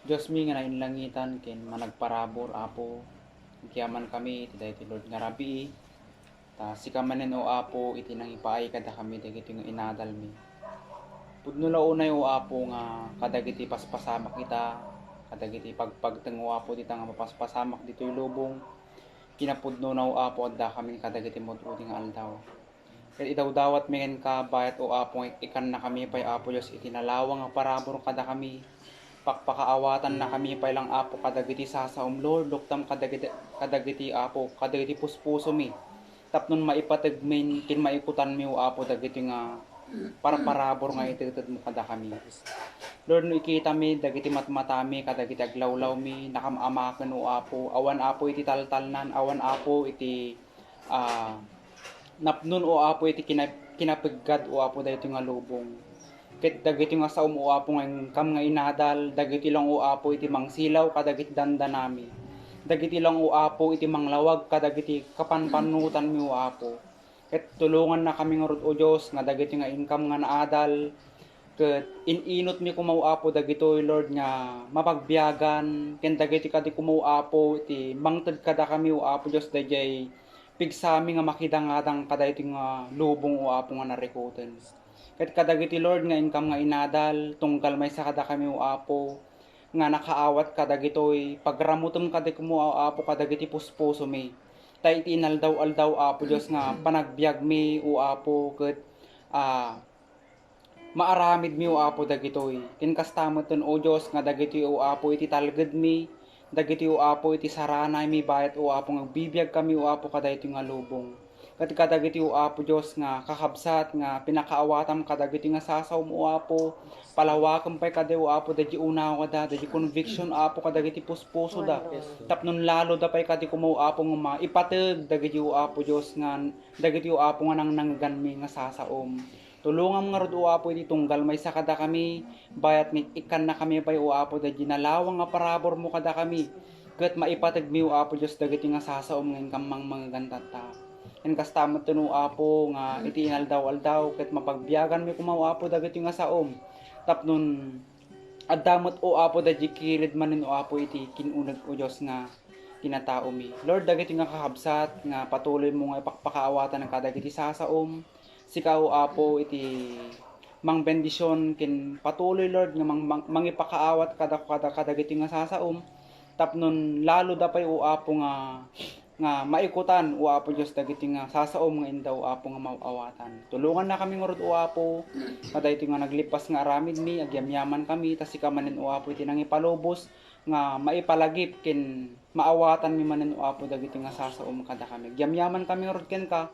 Diyos mi nga nainlangitan, ken managparabor Apo. Kiyaman kami, iti dahi ti Lord nga rabi. Ta sikamanen o Apo, iti nang ipaay kada kami, dagiti nga inadal mi. Pudno launay o Apo nga, kadagiti paspasamak kita, kadagiti pagpagteng o Apo, dita nga mapaspasamak dito'y lubong. Kinapudno na o Apo, adda kami kadagiti moduti nga aldaw. Kaya idawdawat mingen ka, bayat o Apo, ikan na kami pa'y Apo Diyos, itinalawang nga parabor kada kami. Pakpakaawatan na kami pa ilang Apo kadagiti sasaom Lord, luktam kadagiti Apo, kadagiti puspuso mi. Tapnon maipatagmin, kin maikutan mi o Apo, dagiti nga para parabor nga itutod mo kada kami. Lord, no ikita mi, dagiti matmatami, kadagiti aglawlaw mi, nakamamakan o Apo, awan Apo iti taltalnan, awan Apo iti napnon o Apo iti kinapigad o Apo dahito nga lubong. Ket dagiti nga saom o Apo nga kam nga inadal, dagiti lang o Apo iti mangsilaw, kadagiti dandanami. Dagiti lang o Apo iti manglawag, kadagiti kapanpanutan mi o Apo. Ket tulungan na kami nga rod o Diyos, nga dagiti nga income nga naadal, ket ininot mi kumaw Apo dagitoy Lord nga mapagbiyagan, ken dagiti kadi kumaw Apo iti mangted kada kami o Apo Diyos dayjay pigsami nga makidangadang kada iti nga lubong o Apo nga narikuten. Ket kadagiti Lord nga income nga inadal, tunggal may sa kada kami o Apo, nga nakaawat kadagitoy, pagramutom kadagimo o Apo kadagiti puspuso mi. Tay iti inaldaw-aldaw Apo Dios nga panagbiag mi o Apo ket maaramid mi o Apo dagitoy. Kinkastamot ton o Dios nga dagiti o Apo iti talged mi, dagiti o Apo iti saranay mi bayat o Apo nga bibiyag kami o Apo kadagiti nga lubong. Ket kadagiti o Apo Dios nga kakabsat nga pinakaawatam kadagiti nga sasaw mo o Apo, palawakam pay kada o Apo dadji unaw kada dadji conviction Apo kadagiti puspuso da. Tapnon lalo da pay kadi kumo Apo nga maipateg dagiti o Apo Dios nga dagiti o Apo nga nang nanggan mi nga sasaom. Tulungan nga rod o Apo iti tunggal may sakada kami, bayat ni ikan na kami pay o Apo dadji nalawang nga parabor mo kada kami. Ket maipateg mi o Apo Dios dagiti nga sasaom ngayon kamang mga gantata. En kastamot ten o Apo nga iti inaldaw-aldaw ket mapagbiyagan mi kumaw Apo dagiti nga saom. Tapnon addamot o Apo dadji kilid manen o Apo iti kinuneg o Dios nga kinatao mi. Lord dagiti nga kakabsat nga patuloy mo nga ipakpakaawatan ng kadagiti sasaom. Sikaw Apo iti mang bendisyon kin patuloy Lord nga mangipakaawat kada kadagiti nga sasaom. Tapnon lalo dapay o Apo nga maikutan o Apo Dios dagiti nga sasaom nga indaw Apo nga mauawatan. Tulungan na kami ngurod o Apo kadagiti nga naglipas nga aramid mi agyamyaman kami ta sikamanen o Apo iti nangipalubos nga maipalagip kin maawatan mi manen o Apo dagiti nga sasaom kada kami. Agyamyaman kami ngurod ken ka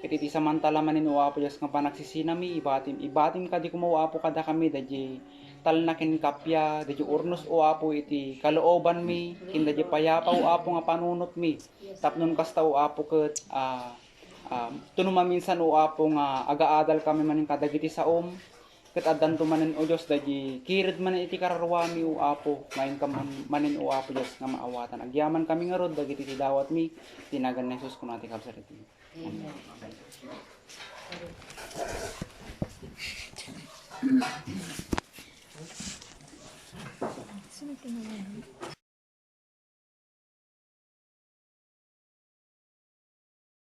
ket iti samantala manen o Apo Dios nga panagsisinami ibatim kadi kumo Apo kada kami dadji talnakin kapya dadji urnos o Apo iti kalooban mi kin dadji payapa o Apo nga panunot mi tapnon kasta o Apo ket tunuma minsan o Apo nga agaadal kami manen kadagiti saom ket addanto manen o Dios dadji kirid manen iti kararwami o Apo ngayon ka manen o Apo Dios nga maawatan agyaman kami nga rod dagiti tidawat mi tinagan ni Jesus kunati kabsariti.
Sino tinawagan?